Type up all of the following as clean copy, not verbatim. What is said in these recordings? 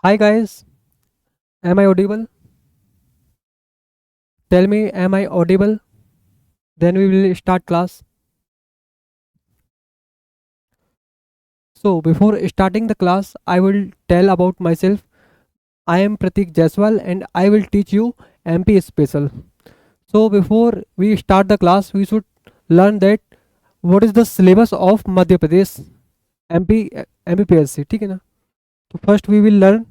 Hi guys, am I audible? Tell me, am I audible? Then we will start class. So, before starting the class, I will tell about myself. I am Pratik Jaiswal and I will teach you MP Special. So, before we start the class, we should learn that what is the syllabus of Madhya Pradesh MP MPPSC. ठीक है ना? तो first we will learn.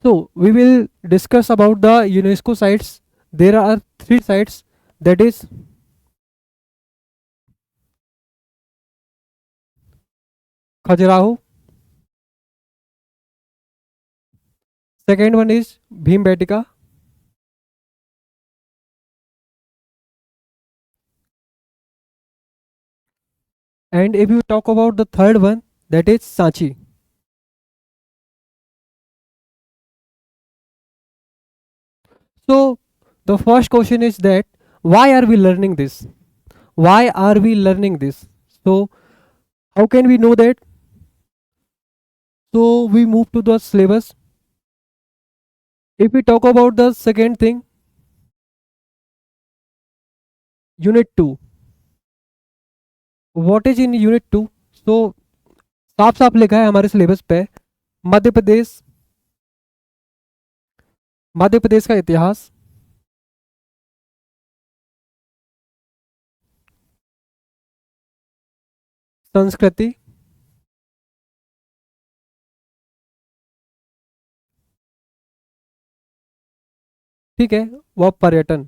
So, we will discuss about the UNESCO sites. There are three sites, that is Khajuraho. Second one is Bhimbetka. And if you talk about the third one, that is Sanchi. So the first question is that why are we learning this? Why are we learning this? So how can we know that? So we move to the syllabus. If we talk about the second thing, Unit 2. What is in Unit 2? So साफ साफ लिखा है हमारे syllabus पे मध्य प्रदेश मध्य प्रदेश का इतिहास, संस्कृति, ठीक है, व पर्यटन।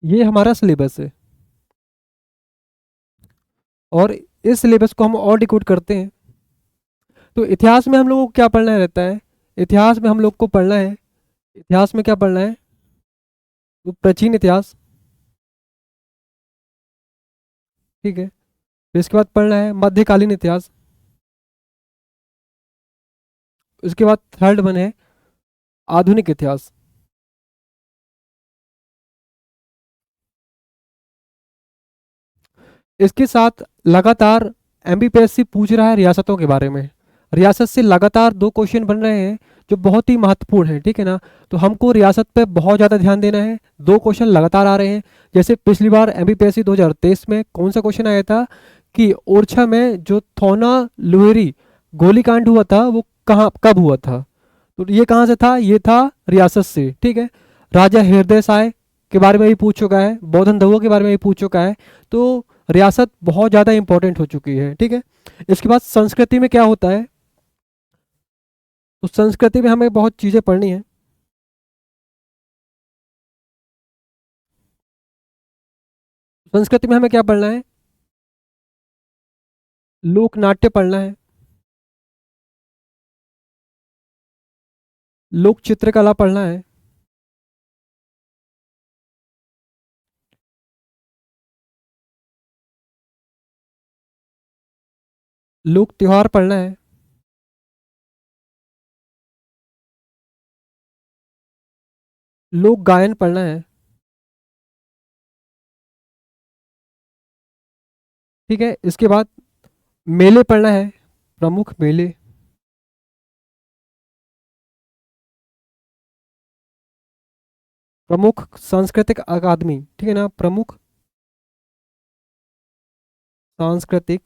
ये हमारा सिलेबस है और इस सिलेबस को हम और डिकोड करते हैं। तो इतिहास में हम लोगों को क्या पढ़ना रहता है? इतिहास में हम लोग को पढ़ना है, इतिहास में क्या पढ़ना है? तो प्राचीन इतिहास, ठीक है। फिर इसके बाद पढ़ना है मध्यकालीन इतिहास। उसके बाद थर्ड वन है आधुनिक इतिहास। इसके साथ लगातार एमपीपीएससी पूछ रहा है रियासतों के बारे में। रियासत से लगातार दो क्वेश्चन बन रहे हैं जो बहुत ही महत्वपूर्ण है, ठीक है ना। तो हमको रियासत पे बहुत ज़्यादा ध्यान देना है। दो क्वेश्चन लगातार आ रहे हैं। जैसे पिछली बार एमपीपीएससी 2023 में कौन सा क्वेश्चन आया था कि ओरछा में जो थौना लुहेरी गोलीकांड हुआ था वो कहाँ कब हुआ था? तो ये कहाँ से था? ये था रियासत से, ठीक है। राजा हृदय साय के बारे में भी पूछ चुका है, बौद्धन दहुआ के बारे में भी पूछ चुका है। तो रियासत बहुत ज़्यादा इंपॉर्टेंट हो चुकी है, ठीक है। इसके बाद संस्कृति में क्या होता है? तो संस्कृति में हमें बहुत चीज़ें पढ़नी है। संस्कृति में हमें क्या पढ़ना है? लोक नाट्य पढ़ना है, लोक चित्रकला पढ़ना है, लोक त्योहार पढ़ना है, लोक गायन पढ़ना है, ठीक है। इसके बाद मेले पढ़ना है, प्रमुख मेले, प्रमुख सांस्कृतिक अकादमी, ठीक है ना, प्रमुख सांस्कृतिक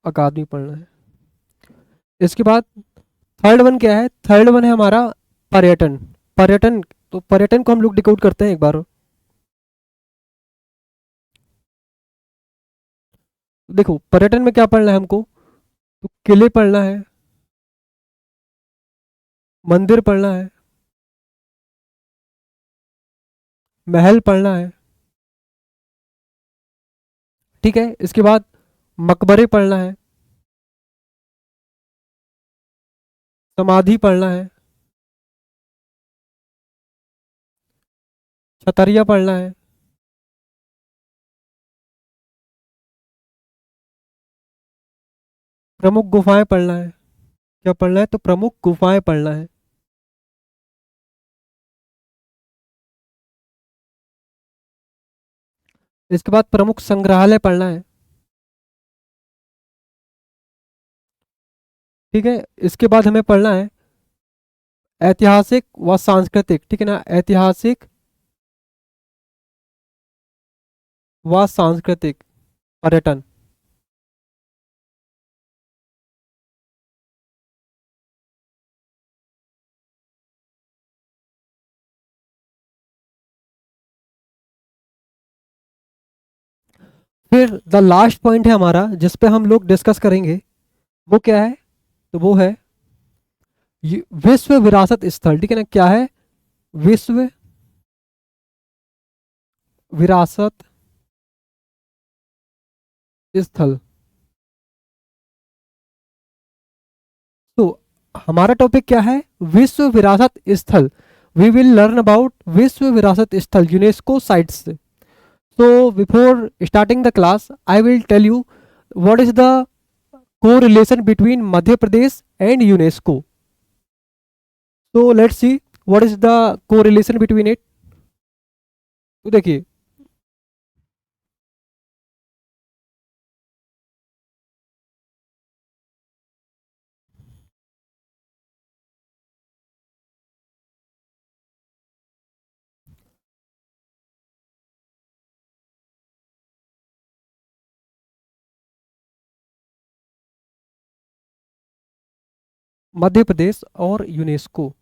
अकादमी पढ़ना है। इसके बाद थर्ड वन क्या है? थर्ड वन है हमारा पर्यटन। पर्यटन, तो पर्यटन को हम लोग डिकोड करते हैं एक बार। देखो पर्यटन में क्या पढ़ना है हमको? तो किले पढ़ना है, मंदिर पढ़ना है, महल पढ़ना है, ठीक है। इसके बाद मकबरे पढ़ना है, समाधि पढ़ना है, छतरिया पढ़ना है, प्रमुख गुफाएं पढ़ना है। क्या पढ़ना है? तो प्रमुख गुफाएं पढ़ना है। इसके बाद प्रमुख संग्रहालय पढ़ना है। ठीक है, इसके बाद हमें पढ़ना है ऐतिहासिक व सांस्कृतिक, ठीक है ना, ऐतिहासिक व सांस्कृतिक पर्यटन। फिर द लास्ट पॉइंट है हमारा जिस पे हम लोग डिस्कस करेंगे, वो क्या है, तो वो है विश्व विरासत स्थल, ठीक है ना, क्या है, विश्व विरासत स्थल। तो हमारा टॉपिक क्या है, विश्व विरासत स्थल। वी विल लर्न अबाउट विश्व विरासत स्थल UNESCO sites. So before starting the class, I will tell you what is the correlation between Madhya Pradesh and UNESCO. So let's see what is the correlation between it. तो देखिए, मध्य प्रदेश और UNESCO.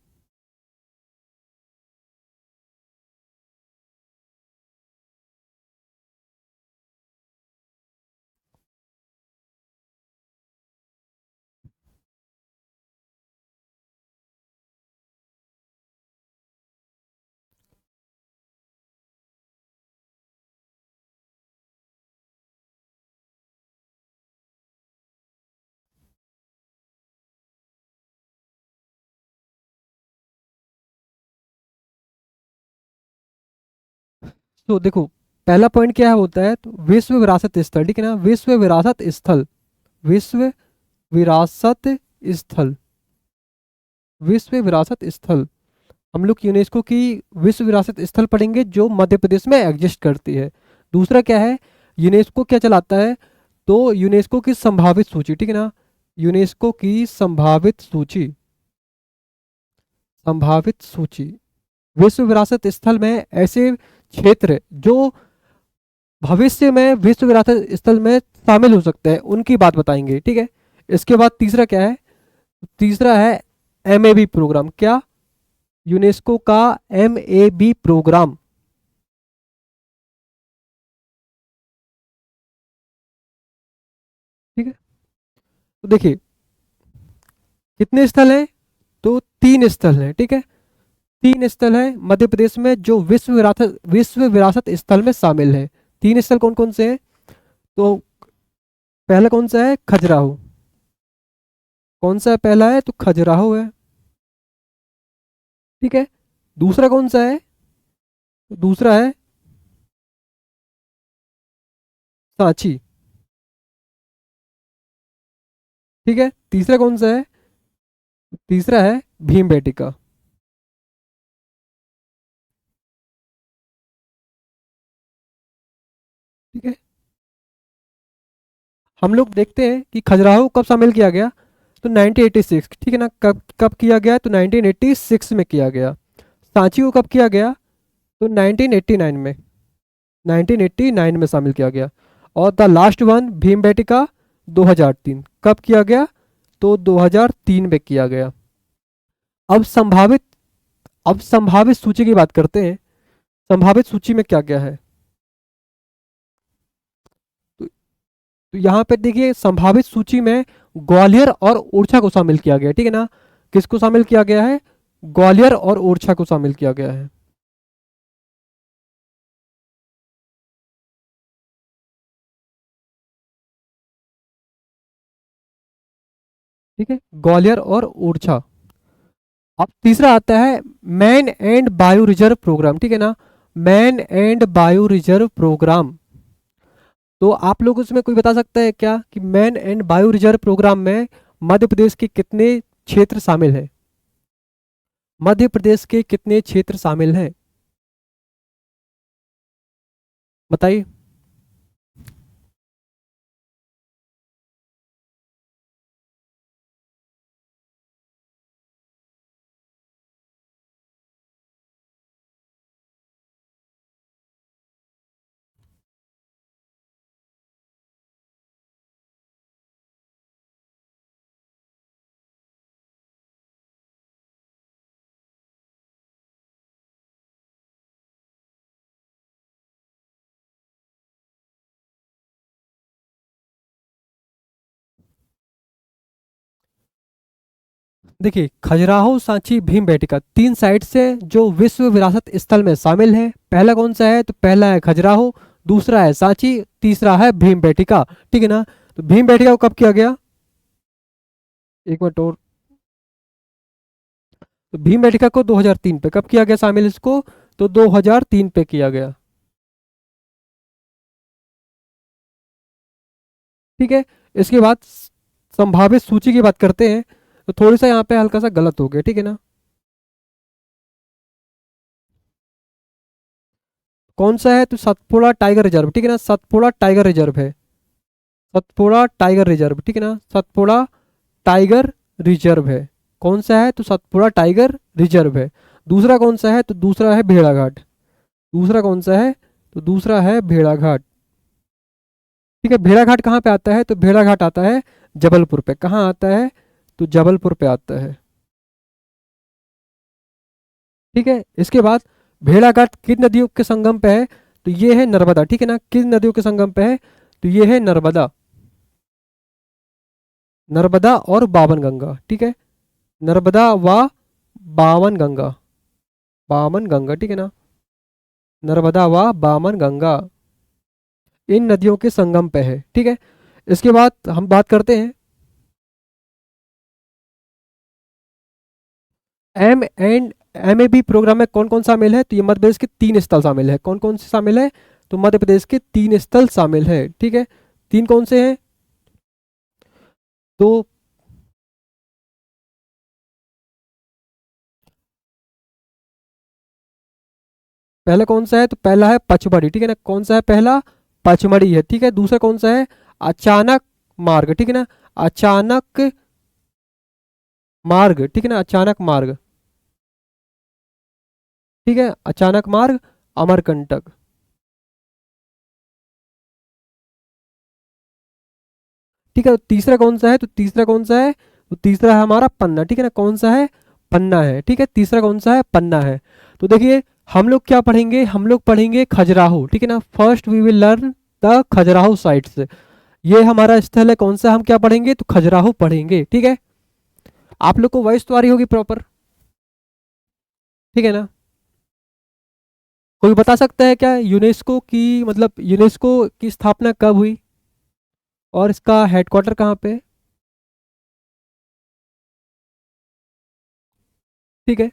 तो देखो, पहला point क्या होता है, तो विश्व विरासत स्थल, ठीक है ना, विश्व विरासत स्थल, विश्व विरासत स्थल, विश्व विरासत स्थल। हम लोग यूनेस्को की विश्व विरासत स्थल पढ़ेंगे जो मध्य प्रदेश में एग्जिस्ट करती है। दूसरा क्या है, यूनेस्को क्या चलाता है, तो यूनेस्को की संभावित सूची, ठीक है ना, यूनेस्को की संभावित सूची, संभावित सूची। विश्व विरासत स्थल में ऐसे क्षेत्र जो भविष्य में विश्व विरासत स्थल में शामिल हो सकते हैं उनकी बात बताएंगे, ठीक है। इसके बाद तीसरा क्या है, तीसरा है एमएबी प्रोग्राम। क्या, यूनेस्को का एमएबी प्रोग्राम। ठीक है, तो देखिए कितने स्थल हैं, तो तीन स्थल हैं, ठीक है, तीन स्थल है मध्य प्रदेश में जो विश्व विरासत स्थल में शामिल है। तीन स्थल कौन कौन से हैं, तो पहला कौन सा है, खजुराहो। कौन सा है, पहला है तो खजुराहो है, ठीक है। दूसरा कौन सा है, दूसरा है सांची, ठीक है। तीसरा कौन सा है, तीसरा है भीमबेटका, ठीक है। हम लोग देखते हैं कि खजुराहो कब शामिल किया गया, तो 1986, ठीक है ना, कब कब किया गया, तो 1986 में किया गया। सांची को कब किया गया, तो 1989 में, 1989 में शामिल किया गया। और द लास्ट वन भीमबेटका 2003 कब किया गया, तो 2003 में किया गया। अब संभावित, अब संभावित सूची की बात करते हैं। संभावित सूची में क्या क्या है, तो यहाँ पे देखिए संभावित सूची में ग्वालियर और ओरछा को शामिल किया गया, ठीक है ना। किसको शामिल किया गया है, ग्वालियर और ओरछा को शामिल किया गया है, ठीक है, ग्वालियर और ओरछा। अब तीसरा आता है man and bio reserve programme, ठीक है ना, man and bio reserve programme. तो आप लोग उसमें कोई बता सकता है क्या कि man and bio reserve programme में मध्य प्रदेश के कितने क्षेत्र शामिल हैं, मध्य प्रदेश के कितने क्षेत्र शामिल हैं, बताइए। देखिए, खजुराहो, सांची, भीमबेटका, तीन साइट से जो विश्व विरासत स्थल में शामिल है। पहला कौन सा है? तो पहला है खजुराहो, दूसरा है सांची, तीसरा है भीमबेटका। ठीक है ना? तो भीमबेटका को कब किया गया? एक मिनट और। तो भीमबेटका को 2003 पे कब किया गया शामिल इसको? तो 2003 पे किया गया। ठीक है। इसके बाद संभावित सूची की बात करते हैं। तो थोड़ी सा यहाँ पे हल्का सा गलत हो गया, ठीक है ना? कौन सा है? तो सतपुड़ा टाइगर रिजर्व, ठीक है ना? सतपुड़ा टाइगर रिजर्व है। सतपुड़ा टाइगर रिजर्व, ठीक है ना? सतपुड़ा टाइगर रिजर्व है। कौन सा है? तो सतपुड़ा टाइगर रिजर्व है। दूसरा कौन सा है? तो दूसरा है भेड़ाघाट। दूसरा कौन सा है? तो दूसरा है भेड़ाघाट। ठीक है। भेड़ाघाट कहाँ पे आता है? तो भेड़ाघाट आता है जबलपुर पे। कहाँ आता है? तो जबलपुर पे आता है। ठीक है। इसके बाद भेड़ाघाट किन नदियों के संगम पे है? तो ये है नर्मदा। ठीक है ना? किन नदियों के संगम पे है? तो ये है नर्मदा। नर्मदा और बावन गंगा। ठीक है। नर्मदा व बावन गंगा। बामन गंगा, ठीक है ना? नर्मदा व बामन गंगा इन नदियों के संगम पे है। ठीक है। इसके बाद हम बात करते हैं एम ए बी प्रोग्राम में कौन कौन शामिल है? तो ये मध्य प्रदेश के तीन स्थल शामिल है। कौन कौन से शामिल है? तो मध्य प्रदेश के तीन स्थल शामिल है। ठीक है। तीन कौन से हैं? तो पहला कौन सा है? तो पहला है पचमढ़ी। ठीक है ना? कौन सा है पहला? पचमढ़ी है। ठीक है। दूसरा कौन सा है? अचानक मार्ग। ठीक है ना? अचानक मार्ग, ठीक है ना? अचानक मार्ग। ठीक है। अचानक मार्ग, अमरकंटक। ठीक है। तो तीसरा कौन सा है? तो तीसरा कौन सा है? तो तीसरा है हमारा पन्ना। ठीक है ना? कौन सा है? पन्ना है। ठीक है। तीसरा कौन सा है? पन्ना है। तो देखिए, हम लोग क्या पढ़ेंगे? हम लोग पढ़ेंगे खजुराहो। ठीक है ना? First we will learn the Khajuraho sites. ये हमारा स्थल है। कौन सा हम क्या पढ़ेंगे? तो खजुराहो पढ़ेंगे। ठीक है। आप लोग को वॉइस तो आ रही होगी प्रॉपर? ठीक है ना? कोई बता सकता है क्या यूनेस्को की, मतलब यूनेस्को की स्थापना कब हुई और इसका हेडक्वार्टर कहाँ पे है? ठीक है।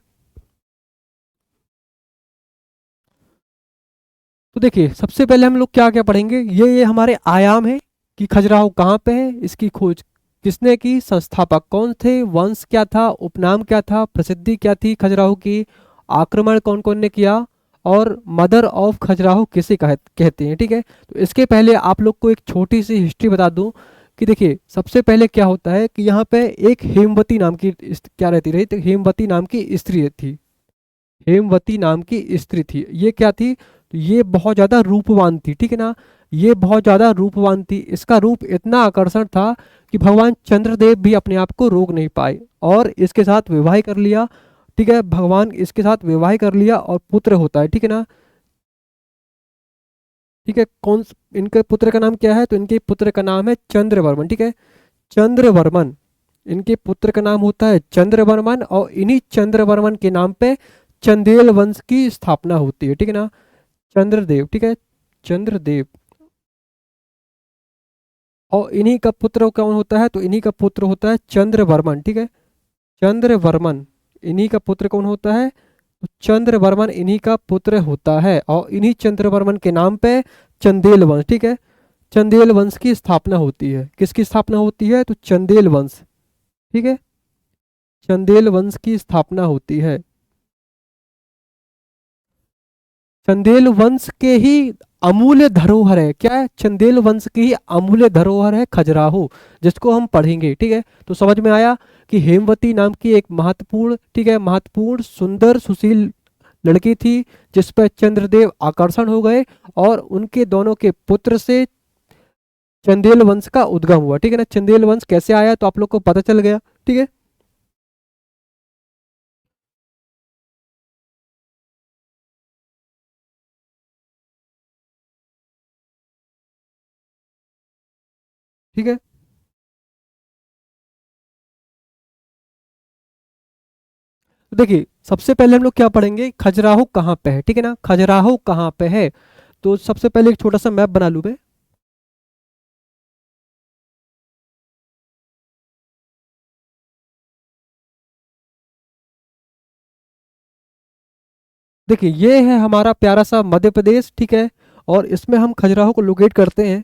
तो देखिए, सबसे पहले हम लोग क्या क्या पढ़ेंगे? ये हमारे आयाम है कि खजुराहो कहाँ पे है, इसकी खोज किसने की, संस्थापक कौन थे, वंश क्या था, उपनाम क्या था, प्रसिद्धि क्या थी खजुराहो की, आक्रमण कौन कौन ने किया, और मदर ऑफ खजुराहो किसे कहते हैं। ठीक है। तो इसके पहले आप लोग को एक छोटी सी हिस्ट्री बता दूं कि देखिए, सबसे पहले क्या होता है कि यहाँ पे एक हेमवती नाम की क्या रहती रही? तो हेमवती नाम की स्त्री थी। हेमवती नाम की स्त्री थी। ये क्या थी? तो ये बहुत ज़्यादा रूपवान थी। ठीक है ना? ये बहुत ज़्यादा रूपवान थी। इसका रूप इतना आकर्षण था कि भगवान चंद्रदेव भी अपने आप को रोक नहीं पाए और इसके साथ विवाह कर लिया। ठीक है। भगवान इसके साथ विवाह कर लिया और पुत्र होता है। ठीक है ना? ठीक है। इनके पुत्र का नाम क्या है? तो इनके पुत्र का नाम है चंद्रवर्मन। ठीक है। चंद्रवर्मन। इनके पुत्र का नाम होता है चंद्रवर्मन और इन्हीं चंद्रवर्मन के नाम पे चंदेल वंश की स्थापना होती है। ठीक है ना? चंद्रदेव। ठीक है। चंद्रदेव। और इन्हीं का पुत्र कौन होता है? तो इन्हीं का पुत्र होता है चंद्रवर्मन। ठीक है। चंद्रवर्मन। इन्हीं का पुत्र कौन होता है? तो चंद्रवर्मन इन्हीं का पुत्र होता है और इन्हीं चंद्रवर्मन के नाम पे चंदेल वंश, ठीक है, चंदेल वंश की स्थापना होती है। किसकी स्थापना होती है? तो चंदेल वंश। ठीक है। चंदेल वंश की स्थापना होती है। चंदेल वंश के ही अमूल्य धरोहर है। क्या है? चंदेल वंश की ही अमूल्य धरोहर है खजुराहो, जिसको हम पढ़ेंगे। ठीक है। तो समझ में आया कि हेमवती नाम की एक महत्वपूर्ण, ठीक है, महत्वपूर्ण सुंदर सुशील लड़की थी जिस पर चंद्रदेव आकर्षण हो गए और उनके दोनों के पुत्र से चंदेल वंश का उद्गम हुआ। ठीक है ना? चंदेल वंश कैसे आया तो आप लोग को पता चल गया। ठीक है। ठीक है। तो देखिए सबसे पहले हम लोग क्या पढ़ेंगे, खजुराहो कहाँ पे है, ठीक है ना, खजुराहो कहाँ पे है। तो सबसे पहले एक छोटा सा मैप बना लूँ मैं। देखिए ये है हमारा प्यारा सा मध्य प्रदेश, ठीक है, और इसमें हम खजुराहो को लोकेट करते हैं।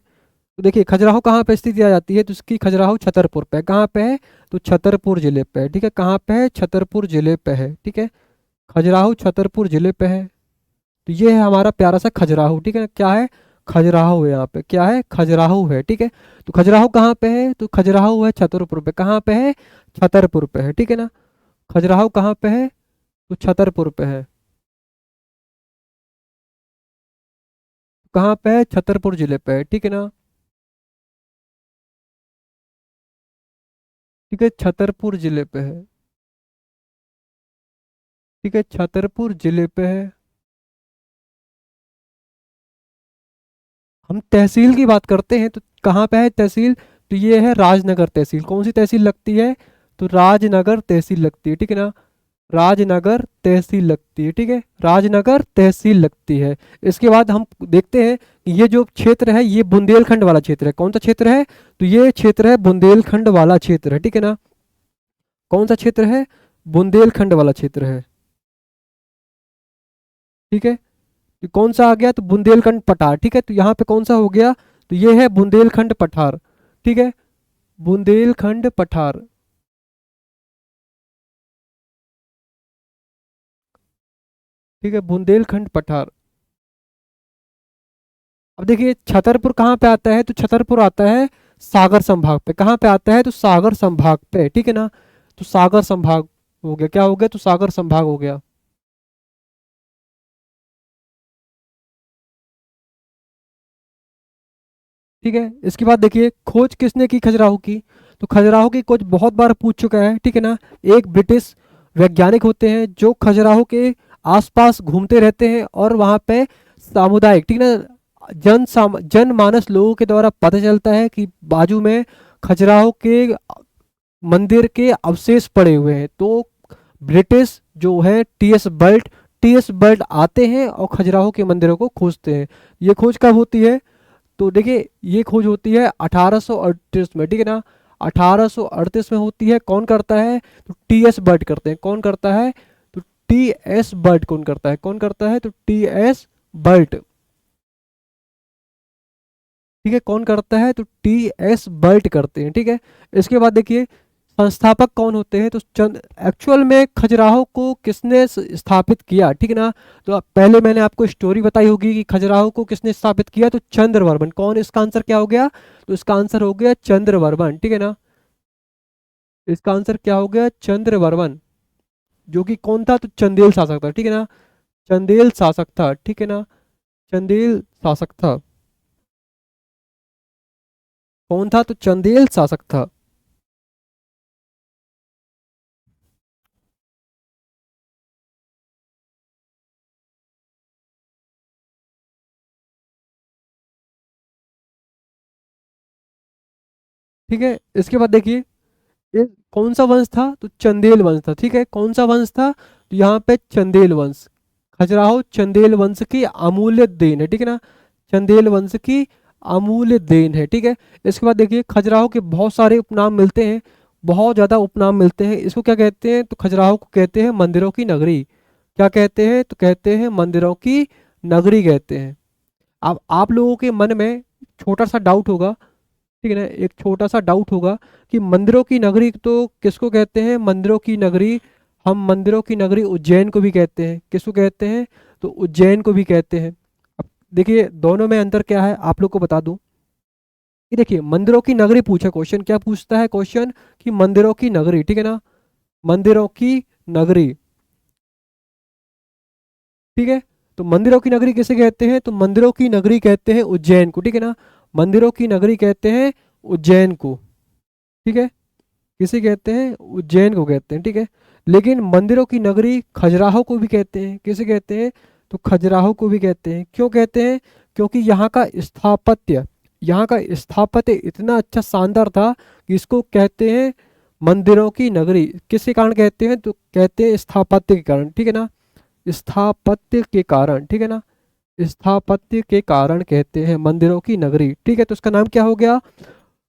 तो देखिए खजुराहो कहाँ पे स्थित आ जाती है, तो इसकी खजुराहो छतरपुर पे, कहाँ पे है, तो छतरपुर जिले पे है, ठीक है, कहाँ पे है, छतरपुर जिले पे है, ठीक है, खजुराहो छतरपुर जिले पे है। तो ये है हमारा प्यारा सा खजुराहो, ठीक है, क्या है, खजुराहो है, यहाँ पे क्या है, खजुराहो है, ठीक है। तो खजुराहो कहाँ पे है, तो खजुराहो है छतरपुर पे, कहाँ पे है, छतरपुर पे है, ठीक है ना, खजुराहो कहाँ पे है, तो छतरपुर पे है, कहाँ पे है, छतरपुर जिले पे है, ठीक है ना, ठीक है, छतरपुर जिले पे है, ठीक है, छतरपुर जिले पे है। हम तहसील की बात करते हैं तो कहाँ पे है तहसील, तो ये है राजनगर तहसील। कौन सी तहसील लगती है, तो राजनगर तहसील लगती है, ठीक है ना, राजनगर तहसील लगती है, ठीक है, राजनगर तहसील लगती है। इसके बाद हम देखते हैं कि ये जो क्षेत्र है ये बुंदेलखंड वाला क्षेत्र है। कौन सा क्षेत्र है, तो ये क्षेत्र है बुंदेलखंड वाला क्षेत्र है, ठीक है ना, कौन सा क्षेत्र है, बुंदेलखंड वाला क्षेत्र है, ठीक है। तो कौन सा आ गया, तो बुंदेलखंड पठार, ठीक है, तो यहाँ पे कौन सा हो गया, तो ये है बुंदेलखंड पठार, ठीक है, बुंदेलखंड पठार, ठीक है, बुंदेलखंड पठार। अब देखिए छतरपुर कहाँ पे आता है, तो छतरपुर आता है सागर संभाग पे, कहाँ पे आता है, तो सागर संभाग पे, ठीक है ना, तो सागर संभाग हो गया, क्या हो गया, तो सागर संभाग हो गया, ठीक है। इसके बाद देखिए खोज किसने की खजुराहो की, तो खजुराहो की खोज बहुत बार पूछ चुका है, ठीक है ना, एक ब्रिटिश वैज्ञानिक होते हैं जो खजुराहो के आसपास घूमते रहते हैं और वहाँ पे सामुदायिक, ठीक है ना, जनमानस लोगों के द्वारा पता चलता है कि बाजू में खजुराहो के मंदिर के अवशेष पड़े हुए हैं। तो ब्रिटिश जो है टी एस बर्ट आते हैं और खजुराहो के मंदिरों को खोजते हैं। ये खोज कब होती है, तो देखिए ये खोज होती है 1838 में, ठीक है ना, 1838 में होती है। कौन करता है, तो टी एस बर्ट करते हैं। कौन करता है, तो टी एस बर्ट कौन करता है, कौन करता है, तो टी एस बर्ट, ठीक है, कौन करता है, तो टी एस बर्ट करते हैं, ठीक है। इसके बाद देखिए संस्थापक कौन होते हैं, तो चंद एक्चुअल में खजुराहो को किसने स्थापित किया, ठीक है ना, तो पहले मैंने आपको स्टोरी बताई होगी कि खजुराहो को किसने स्थापित किया, तो चंद्रवर्मन। कौन, इसका आंसर क्या हो गया, तो इसका आंसर हो गया चंद्रवर्मन, ठीक है ना, इसका आंसर क्या हो गया, चंद्रवर्मन, जो कि कौन था, तो चंदेल शासक था, ठीक है ना, चंदेल शासक था, ठीक है ना, चंदेल शासक था, कौन था, तो चंदेल शासक था। ठीक है, इसके बाद देखिए ये कौन सा वंश था, तो चंदेल वंश था, ठीक है, कौन सा वंश था, तो यहाँ पे चंदेल वंश, खजुराहो चंदेल वंश की अमूल्य देन है, ठीक है ना, चंदेल वंश की अमूल्य देन है, ठीक है। इसके बाद देखिए खजुराहो के बहुत सारे उपनाम मिलते हैं, बहुत ज़्यादा उपनाम मिलते हैं। इसको क्या कहते हैं, तो खजुराहो को कहते हैं मंदिरों की नगरी। क्या कहते हैं, तो कहते हैं मंदिरों की नगरी कहते हैं। अब आप लोगों के मन में छोटा सा डाउट होगा, ठीक है ना, एक छोटा सा डाउट होगा कि मंदिरों की नगरी तो किसको कहते हैं, मंदिरों की नगरी, हम मंदिरों की नगरी उज्जैन को भी कहते हैं। किसको कहते हैं, तो उज्जैन को भी कहते हैं। अब देखिए दोनों में अंतर क्या है आप लोग को बता दूं कि देखिए मंदिरों की नगरी पूछा, क्वेश्चन क्या पूछता है, क्वेश्चन कि मंदिरों की नगरी, ठीक है ना, मंदिरों की नगरी, ठीक है। तो मंदिरों की नगरी किसे कहते हैं, तो मंदिरों की नगरी कहते हैं उज्जैन को, ठीक है ना, मंदिरों की नगरी कहते हैं उज्जैन को, ठीक है, किसे कहते हैं, उज्जैन को कहते हैं, ठीक है। लेकिन मंदिरों की नगरी खजुराहो को भी कहते हैं। किसे कहते हैं, तो खजुराहो को भी कहते हैं। क्यों कहते हैं, क्योंकि यहाँ का स्थापत्य इतना अच्छा शानदार था कि इसको कहते हैं मंदिरों की नगरी किसके कारण कहते हैं, तो कहते हैं स्थापत्य के कारण, ठीक है ना, स्थापत्य के कारण, ठीक है ना, स्थापत्य के कारण कहते हैं मंदिरों की नगरी, ठीक है। तो उसका नाम क्या हो गया,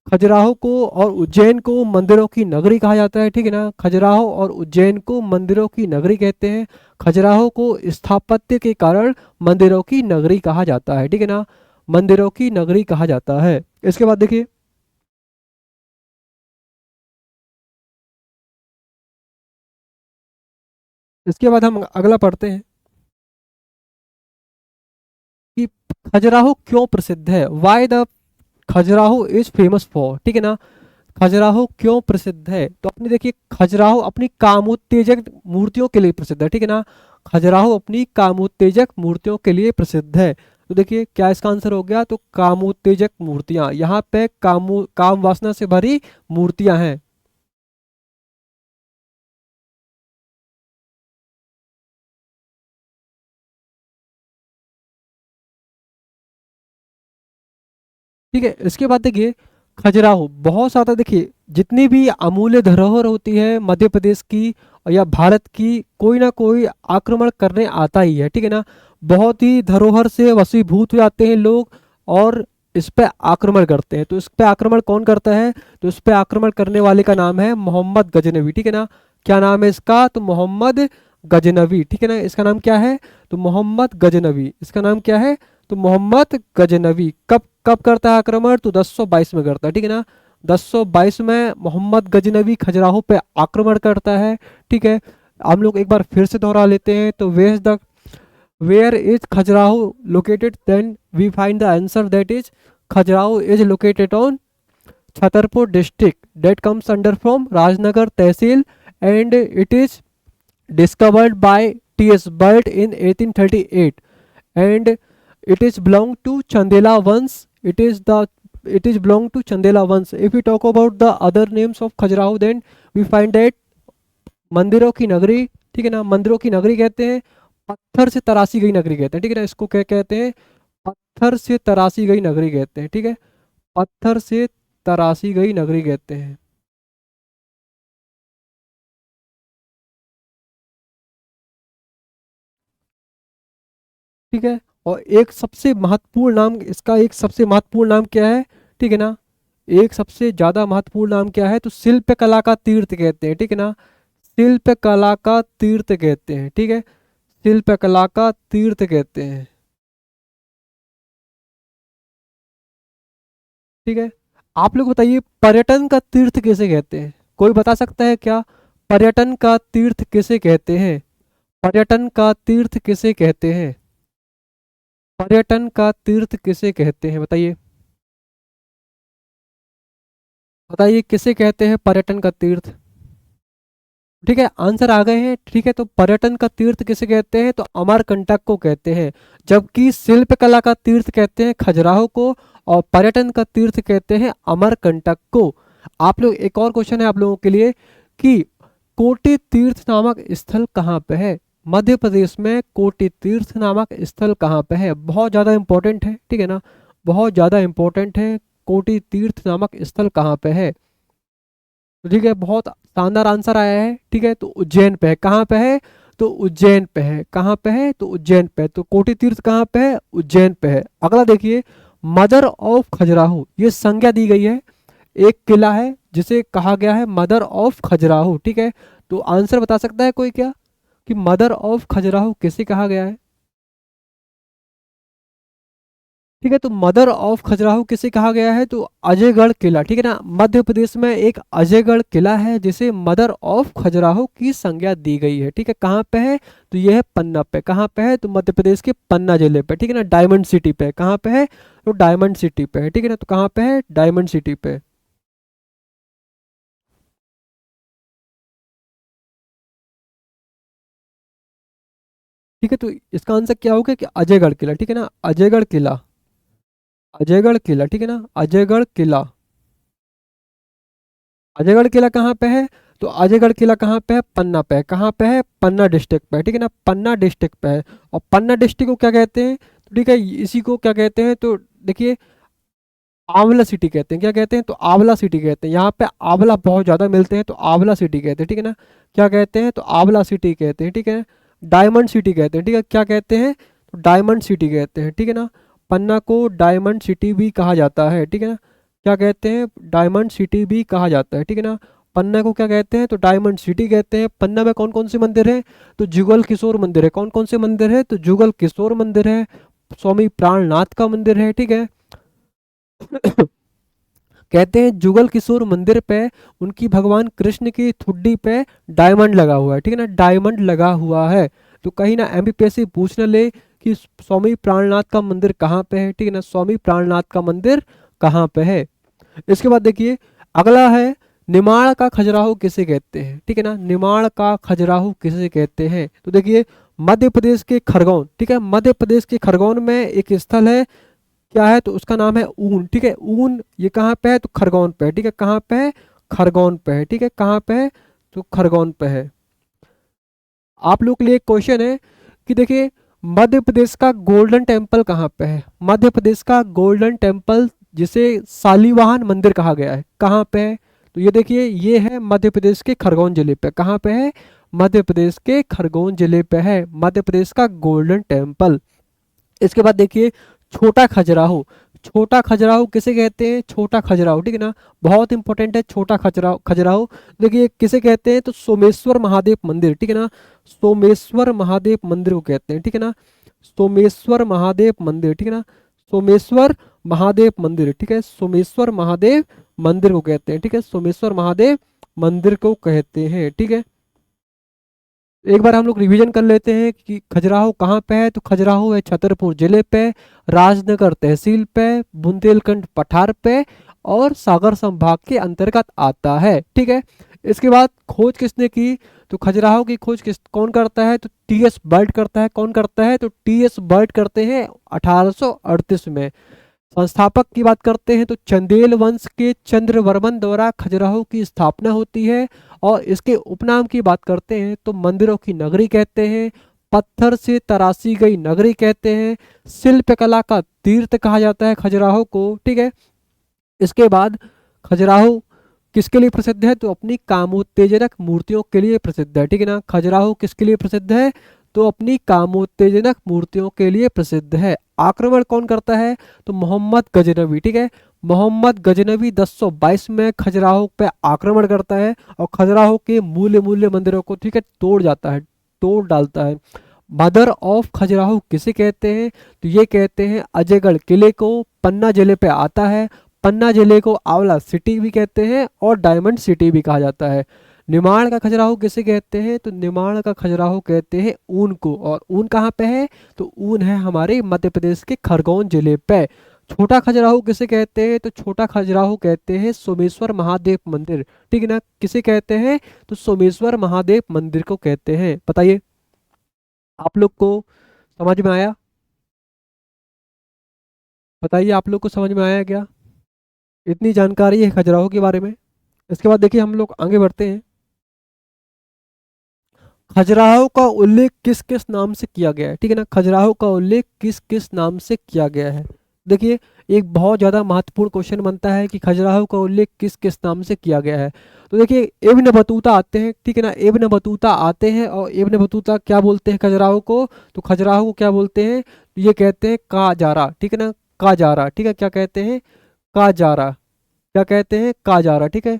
खजुराहो को और उज्जैन को मंदिरों की नगरी कहा जाता है, ठीक है ना, खजुराहो और उज्जैन को मंदिरों की नगरी कहते हैं। खजुराहो को स्थापत्य के कारण मंदिरों की नगरी कहा जाता है, ठीक है ना, मंदिरों की नगरी कहा जाता है। इसके बाद देखिए, इसके बाद हम अगला पढ़ते हैं कि खजुराहो क्यों प्रसिद्ध है, why the Khajuraho is famous for, ठीक है ना, खजुराहो क्यों प्रसिद्ध है, तो अपने देखिए खजुराहो अपनी कामोत्तेजक मूर्तियों के लिए प्रसिद्ध है, ठीक है ना, खजुराहो अपनी कामोत्तेजक मूर्तियों के लिए प्रसिद्ध है। तो देखिए क्या इसका आंसर हो गया, तो कामोत्तेजक मूर्तियां, यहाँ पे काम वासना से भरी मूर्तियां हैं। ठीक है, इसके बाद देखिए खजुराहो बहुत ज़्यादा, देखिए जितनी भी अमूल्य धरोहर होती है मध्य प्रदेश की या भारत की, कोई ना कोई आक्रमण करने आता ही है, ठीक है ना, बहुत ही धरोहर से वशीभूत हो जाते हैं लोग और इस पे आक्रमण करते हैं। तो इस पे आक्रमण कौन करता है, तो इस पे आक्रमण करने वाले का नाम है मोहम्मद गजनवी, ठीक है ना, क्या नाम है इसका, तो मोहम्मद गजनवी, ठीक है ना, इसका नाम क्या है, तो मोहम्मद गजनवी, इसका नाम क्या है, तो मोहम्मद गजनवी। कब कब करता है आक्रमण, तो 1022 में करता है, ठीक है ना, 1022 में मोहम्मद गजनवी खजुराहो पे आक्रमण करता है, ठीक है। हम लोग एक बार फिर से दोहरा लेते हैं, तो where is Khajuraho located, then we find the answer that is Khajuraho is located on Chhatarpur district that comes under from Rajnagar tehsil, and it is discovered by T.S. Burt in 1838, and it is belong to Chandela Vans. It is belong to Chandela Vans. If we talk about the other names of Khajuraho, then we find that मंदिरों की नगरी, ठीक है ना, मंदिरों की नगरी कहते हैं, पत्थर से तराशी गई नगरी कहते हैं, ठीक है ना, इसको क्या कहते हैं, पत्थर से तराशी गई नगरी कहते हैं, ठीक है, पत्थर से तराशी गई नगरी कहते हैं। ठीक है, और एक सबसे महत्वपूर्ण नाम इसका, एक सबसे महत्वपूर्ण नाम क्या है, ठीक है ना, एक सबसे ज्यादा महत्वपूर्ण नाम क्या है, तो शिल्प कला का तीर्थ कहते हैं, ठीक है ना, शिल्प कला का तीर्थ कहते हैं, ठीक है, शिल्प कला का तीर्थ कहते हैं। ठीक है, आप लोग बताइए पर्यटन का तीर्थ किसे कहते हैं, कोई बता सकता है क्या, पर्यटन का तीर्थ किसे कहते हैं, पर्यटन का तीर्थ किसे कहते हैं, पर्यटन का तीर्थ किसे कहते हैं, बताइए, बताइए किसे कहते हैं पर्यटन का तीर्थ। ठीक है, आंसर आ गए हैं, ठीक है, तो पर्यटन का तीर्थ किसे कहते हैं, तो अमरकंटक को कहते हैं, जबकि शिल्प कला का तीर्थ कहते हैं खजुराहो को, और पर्यटन का तीर्थ कहते हैं अमरकंटक को। आप लोग, एक और क्वेश्चन है आप लोगों के लिए कि कोटि तीर्थ नामक स्थल कहाँ पे है, मध्य प्रदेश में कोटि तीर्थ नामक स्थल कहाँ पे है, बहुत ज़्यादा इंपॉर्टेंट है, ठीक है ना, बहुत ज़्यादा इंपॉर्टेंट है, कोटि तीर्थ नामक स्थल कहाँ पे है। तो ठीक है, बहुत शानदार आंसर आया है, ठीक है, तो उज्जैन पे है, कहाँ पे है, तो उज्जैन पे है, कहाँ पे है, तो उज्जैन पे है, तो कोटि तीर्थ कहाँ पे है, उज्जैन पे है। अगला देखिए, मदर ऑफ खजुराहो, ये संज्ञा दी गई है, एक किला है जिसे कहा गया है मदर ऑफ खजुराहो, ठीक है, तो आंसर बता सकता है कोई क्या, कि मदर ऑफ खजुराहो किसे कहा गया है। ठीक है, तो मदर ऑफ खजुराहो किसे कहा गया है, तो अजयगढ़ किला, ठीक है ना, मध्य प्रदेश में एक अजयगढ़ किला है जिसे मदर ऑफ खजुराहो की संज्ञा दी गई है, ठीक है, कहाँ पे है, तो यह है पन्ना पे, कहाँ पे है, तो मध्य प्रदेश के पन्ना जिले पे, ठीक है ना, डायमंड सिटी पे, कहाँ पे है, तो डायमंड सिटी पे है, ठीक है ना, तो कहाँ पे है, डायमंड सिटी पे। ठीक है, तो इसका आंसर क्या होगा कि अजयगढ़ किला, ठीक है ना, अजयगढ़ किला, अजयगढ़ किला, ठीक है ना, अजयगढ़ किला, अजयगढ़ किला कहाँ पे है, तो अजयगढ़ किला कहाँ पे है, पन्ना पे है, कहाँ पे है, पन्ना डिस्ट्रिक्ट पे है, ठीक है ना, पन्ना डिस्ट्रिक्ट पे है। और पन्ना डिस्ट्रिक्ट को क्या कहते हैं, तो ठीक है, इसी को क्या कहते हैं, तो देखिए आंवला सिटी कहते हैं। क्या कहते हैं? तो आंवला सिटी कहते हैं। यहाँ पे आंवला बहुत ज़्यादा मिलते हैं तो आंवला सिटी कहते हैं, ठीक है ना। क्या कहते हैं? तो आंवला सिटी कहते हैं, ठीक है। डायमंड सिटी कहते हैं, ठीक है। क्या कहते हैं? तो डायमंड सिटी कहते हैं, ठीक है ना। पन्ना को डायमंड सिटी भी कहा जाता है, ठीक है ना। क्या कहते हैं? डायमंड सिटी भी कहा जाता है, ठीक है ना। पन्ना को क्या कहते हैं? तो डायमंड सिटी कहते हैं। पन्ना में कौन कौन से मंदिर हैं? तो जुगल किशोर मंदिर है। कौन कौन से मंदिर है? तो जुगल किशोर मंदिर है, स्वामी प्राणनाथ का मंदिर है, ठीक है। कहते हैं जुगल किशोर मंदिर पे उनकी भगवान कृष्ण की ठुड्डी पे डायमंड लगा हुआ है, ठीक है ना। डायमंड लगा हुआ है। तो कहीं ना एमपीएससी पूछ न ले कि स्वामी प्राणनाथ का मंदिर कहाँ पे है, ठीक है ना। स्वामी प्राणनाथ का मंदिर कहाँ पे है। इसके बाद देखिए अगला है, निमाड़ का खजुराहो किसे कहते हैं, ठीक है ना। निमाड़ का खजुराहो किसे कहते हैं? तो देखिए मध्य प्रदेश के खरगोन, ठीक है। मध्य प्रदेश के खरगोन में एक स्थल है, क्या है? तो उसका नाम है ऊन, ठीक है। ऊन ये कहाँ पे है? तो खरगोन पे है, ठीक है। कहाँ पे है? खरगोन पे है, ठीक है। कहाँ पे है? तो खरगोन पे है। आप लोग के लिए एक क्वेश्चन है कि देखिए मध्य प्रदेश का गोल्डन टेम्पल कहाँ पे है? मध्य प्रदेश का गोल्डन टेम्पल जिसे शालीवाहन मंदिर कहा गया है, कहाँ पे है? तो ये देखिए ये है मध्य प्रदेश के खरगोन जिले पे। कहाँ पे है? मध्य प्रदेश के खरगोन जिले पे है मध्य प्रदेश का गोल्डन टेम्पल। इसके बाद देखिए छोटा खजुराहो। छोटा खजुराहो किसे कहते हैं? छोटा खजुराहो, ठीक है ना। बहुत इंपॉर्टेंट है छोटा खजुराहो। खजुराहो देखिए किसे कहते हैं? तो सोमेश्वर महादेव मंदिर, ठीक है ना। सोमेश्वर महादेव मंदिर को कहते हैं, ठीक है ना। सोमेश्वर महादेव मंदिर, ठीक है ना। सोमेश्वर महादेव मंदिर, ठीक है। सोमेश्वर महादेव मंदिर को कहते हैं, ठीक है। सोमेश्वर महादेव मंदिर को कहते हैं, ठीक है। एक बार हम लोग रिवीजन कर लेते हैं कि खजुराहो कहाँ पे है। तो खजुराहो है छतरपुर जिले पे, राजनगर तहसील पे, बुंदेलखंड पठार पे और सागर संभाग के अंतर्गत आता है, ठीक है। इसके बाद खोज किसने की? तो खजुराहो की खोज कौन करता है? तो टीएस बर्ड करता है। कौन करता है? तो टीएस बर्ड करते हैं 1838 में। संस्थापक की बात करते हैं तो चंदेल वंश के चंद्रवर्मन द्वारा खजुराहो की स्थापना होती है। और इसके उपनाम की बात करते हैं तो मंदिरों की नगरी कहते हैं, पत्थर से तराशी गई नगरी कहते हैं, शिल्पकला का तीर्थ कहा जाता है खजुराहो को, ठीक है। इसके बाद खजुराहो किसके लिए प्रसिद्ध है? तो अपनी कामोत्तेजनक मूर्तियों के लिए प्रसिद्ध है, ठीक है ना। खजुराहो किसके लिए प्रसिद्ध है? तो अपनी कामोत्तेजनक मूर्तियों के लिए प्रसिद्ध है। आक्रमण कौन करता है? तो मोहम्मद गजनवी, ठीक है। मोहम्मद गजनवी 1022 में खजुराहो पे आक्रमण करता है और खजुराहो के मूल्य मूल्य मंदिरों को, ठीक है, तोड़ जाता है, तोड़ डालता है। मदर ऑफ खजुराहो किसे कहते हैं? तो ये कहते हैं अजयगढ़ किले को। पन्ना जिले पे आता है। पन्ना जिले को आंवला सिटी भी कहते हैं और डायमंड सिटी भी कहा जाता है। निमाड़ का खजुराहो किसे कहते हैं? तो निमाड़ का खजुराहो कहते हैं ऊन को। और ऊन कहाँ पे है? तो ऊन है हमारे मध्य प्रदेश के खरगोन जिले पे। छोटा खजुराहो किसे कहते हैं? तो छोटा खजुराहो कहते हैं सोमेश्वर महादेव मंदिर, ठीक है ना। किसे कहते हैं? तो सोमेश्वर महादेव मंदिर को कहते हैं। बताइए आप लोग को समझ में आया? बताइए आप लोग को समझ में आया क्या? इतनी जानकारी है खजुराहो के बारे में। इसके बाद देखिए हम लोग आगे बढ़ते हैं। खजुराहो का उल्लेख किस किस नाम से किया गया है, ठीक है ना। खजुराहो का उल्लेख किस किस नाम से किया गया है? देखिए एक बहुत ज़्यादा महत्वपूर्ण क्वेश्चन बनता है कि खजुराहो का उल्लेख किस किस नाम से किया गया है। तो देखिए इब्न बतूता आते हैं, ठीक है ना। इब्न बतूता आते हैं और इब्न बतूता क्या बोलते हैं खजुराहो को? तो खजुराहो को क्या बोलते हैं? तो ये कहते हैं काजारा, ठीक है ना। काजारा, ठीक है। क्या कहते हैं? काजारा। क्या कहते हैं? काजारा, ठीक है।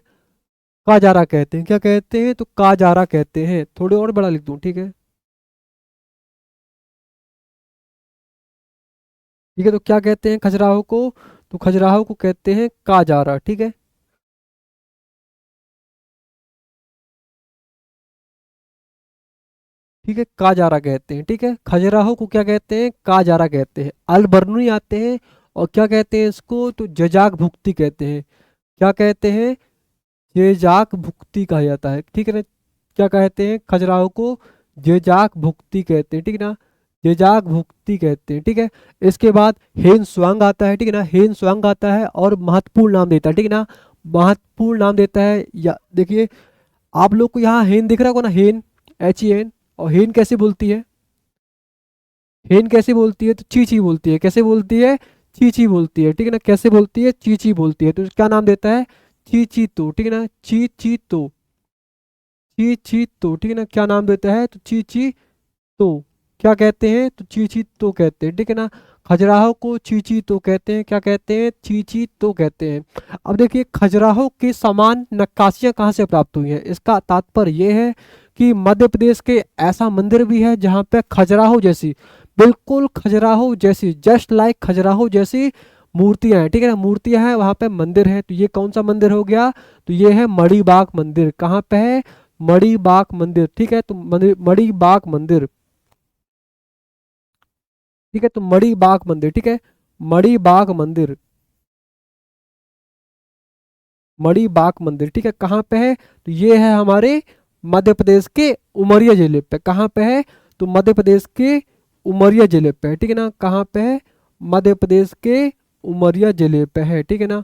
काजारा कहते हैं। क्या कहते हैं? तो काजारा कहते हैं। थोड़े और बड़ा लिख दूं, ठीक है। ठीक है, तो क्या कहते हैं खजुराहो को? तो खजुराहो को कहते हैं काजारा, ठीक है। ठीक है, काजारा कहते हैं, ठीक है। खजुराहो को क्या कहते हैं? काजारा कहते हैं। अलबर्नुई आते हैं और क्या कहते हैं इसको? तो जजाक भुक्ति कहते हैं। क्या कहते हैं? जेजाक भुक्ति कहा जाता है, ठीक है ना। क्या कहते हैं खजुराहो को? जेजाक भुक्ति कहते हैं, ठीक है ना। जेजाक भुक्ति कहते हैं, ठीक है। इसके बाद हेन स्वांग आता है, ठीक है ना। हेन स्वांग आता है और महत्वपूर्ण नाम देता है, ठीक है ना। महत्वपूर्ण नाम देता है। या देखिए आप लोग को यहाँ हेन दिख रहा होगा ना, हेन, HEN। और हेन कैसे बोलती है? हेन कैसे बोलती है? तो ची ची बोलती है। कैसे बोलती है? चीची बोलती है, ठीक है ना। कैसे बोलती है? चीची बोलती है। तो क्या नाम देता है? चीची तो, ठीक है ना, ची तो, ची तो, ठीक है ना। क्या नाम देता है? तो चीची तो। क्या कहते हैं? तो चीची तो कहते हैं, ठीक है ना। खजुराहो को चीची तो कहते हैं। क्या कहते हैं? चीची तो कहते हैं। अब देखिए, खजुराहो के समान नक्काशियां कहाँ से प्राप्त हुई हैं? इसका तात्पर्य यह है कि मध्य प्रदेश के ऐसा मंदिर भी है जहाँ पे खजुराहो जैसी, बिल्कुल खजुराहो जैसी, जस्ट लाइक खजुराहो जैसी मूर्तियां हैं, ठीक है ना। मूर्तियां हैं, वहां पे मंदिर है। तो ये कौन सा मंदिर हो गया? तो ये है मणिबाग मंदिर। कहाँ पे है? मणिबाग मंदिर, ठीक है। तो मणिबाग मंदिर, ठीक है। तो मणिबाग मंदिर, ठीक है, मणिबाग मंदिर, मणिबाग मंदिर, ठीक है। कहाँ पे है? तो ये है हमारे मध्य प्रदेश के उमरिया जिले पे। कहाँ पे है? तो मध्य प्रदेश के उमरिया जिले पे है, ठीक है ना। कहाँ पे है? मध्य प्रदेश के उमरिया जिले पे है, ठीक है ना।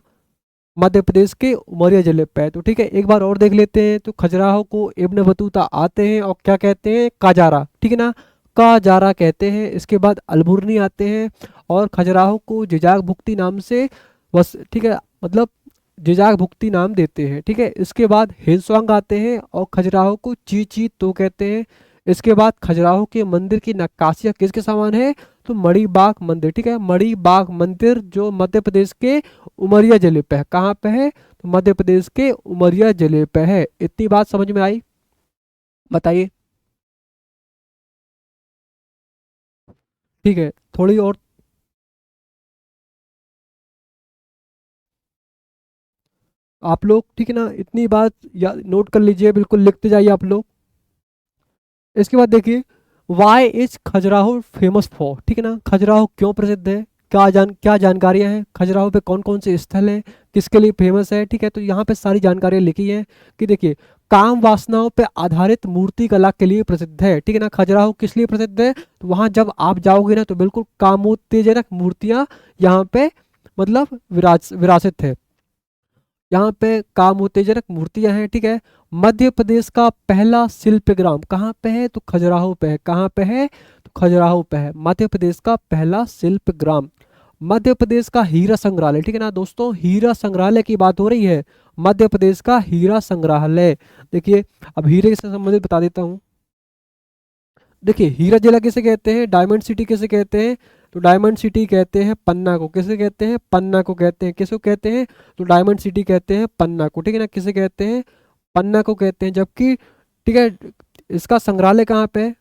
मध्य प्रदेश के उमरिया जिले पे है। तो ठीक है, एक बार और देख लेते हैं। तो खजुराहो को इब्न बतूता आते हैं और क्या कहते हैं? काजारा, ठीक है ना, काजारा कहते हैं। इसके बाद अलबुर्नी आते हैं और खजुराहो को जिजाक भुक्ति नाम से बस, ठीक है, मतलब जिजाक भुक्ति नाम देते हैं, ठीक है। इसके बाद हिल्सवांग आते हैं और खजुराहो को ची तो कहते हैं। इसके बाद खजुराहो के मंदिर की नक्काशियाँ किसके समान है? तो मणिबाग मंदिर, ठीक है। मणिबाग मंदिर जो मध्य प्रदेश के उमरिया जिले पे है। कहाँ पे है? तो मध्य प्रदेश के उमरिया जिले पे है। इतनी बात समझ में आई? बताइए। ठीक है, थोड़ी और। आप लोग, ठीक है ना, इतनी बात या नोट कर लीजिए, बिल्कुल लिखते जाइए आप लोग। इसके बाद देखिए, why is Khajuraho famous for, ठीक है ना। खजुराहो क्यों प्रसिद्ध है? क्या जानकारियां हैं? खजुराहो पे कौन कौन से स्थल हैं? किसके लिए फेमस है? ठीक है, तो यहाँ पे सारी जानकारियां लिखी हैं कि देखिए, काम वासनाओं पे आधारित मूर्ति कला के लिए प्रसिद्ध है, ठीक है ना। खजुराहो किस लिए प्रसिद्ध है? तो वहाँ जब आप जाओगे ना, तो बिल्कुल कामोत्तेजनक मूर्तियाँ यहाँ पे मतलब विरासित है। यहाँ पे काम उत्तेजनक मूर्तियां हैं, ठीक है। मध्य प्रदेश का पहला शिल्पग्राम कहाँ पे है? तो खजुराहो पे है। कहाँ पे है? तो खजुराहो पे है मध्य प्रदेश का पहला शिल्पग्राम। मध्य प्रदेश का हीरा संग्रहालय, ठीक है ना दोस्तों, हीरा संग्रहालय की बात हो रही है। मध्य प्रदेश का हीरा संग्रहालय। देखिए, अब हीरे से संबंधित बता देता हूँ। देखिए, हीरा जिला किसे कहते हैं? डायमंड सिटी किसे कहते हैं? तो डायमंड सिटी कहते हैं पन्ना को। किसे कहते हैं? पन्ना को कहते हैं। किसको कहते हैं? तो डायमंड सिटी कहते हैं पन्ना को, ठीक है ना। किसे कहते हैं? पन्ना को कहते हैं। जबकि, ठीक है, इसका संग्रहालय कहाँ पे है?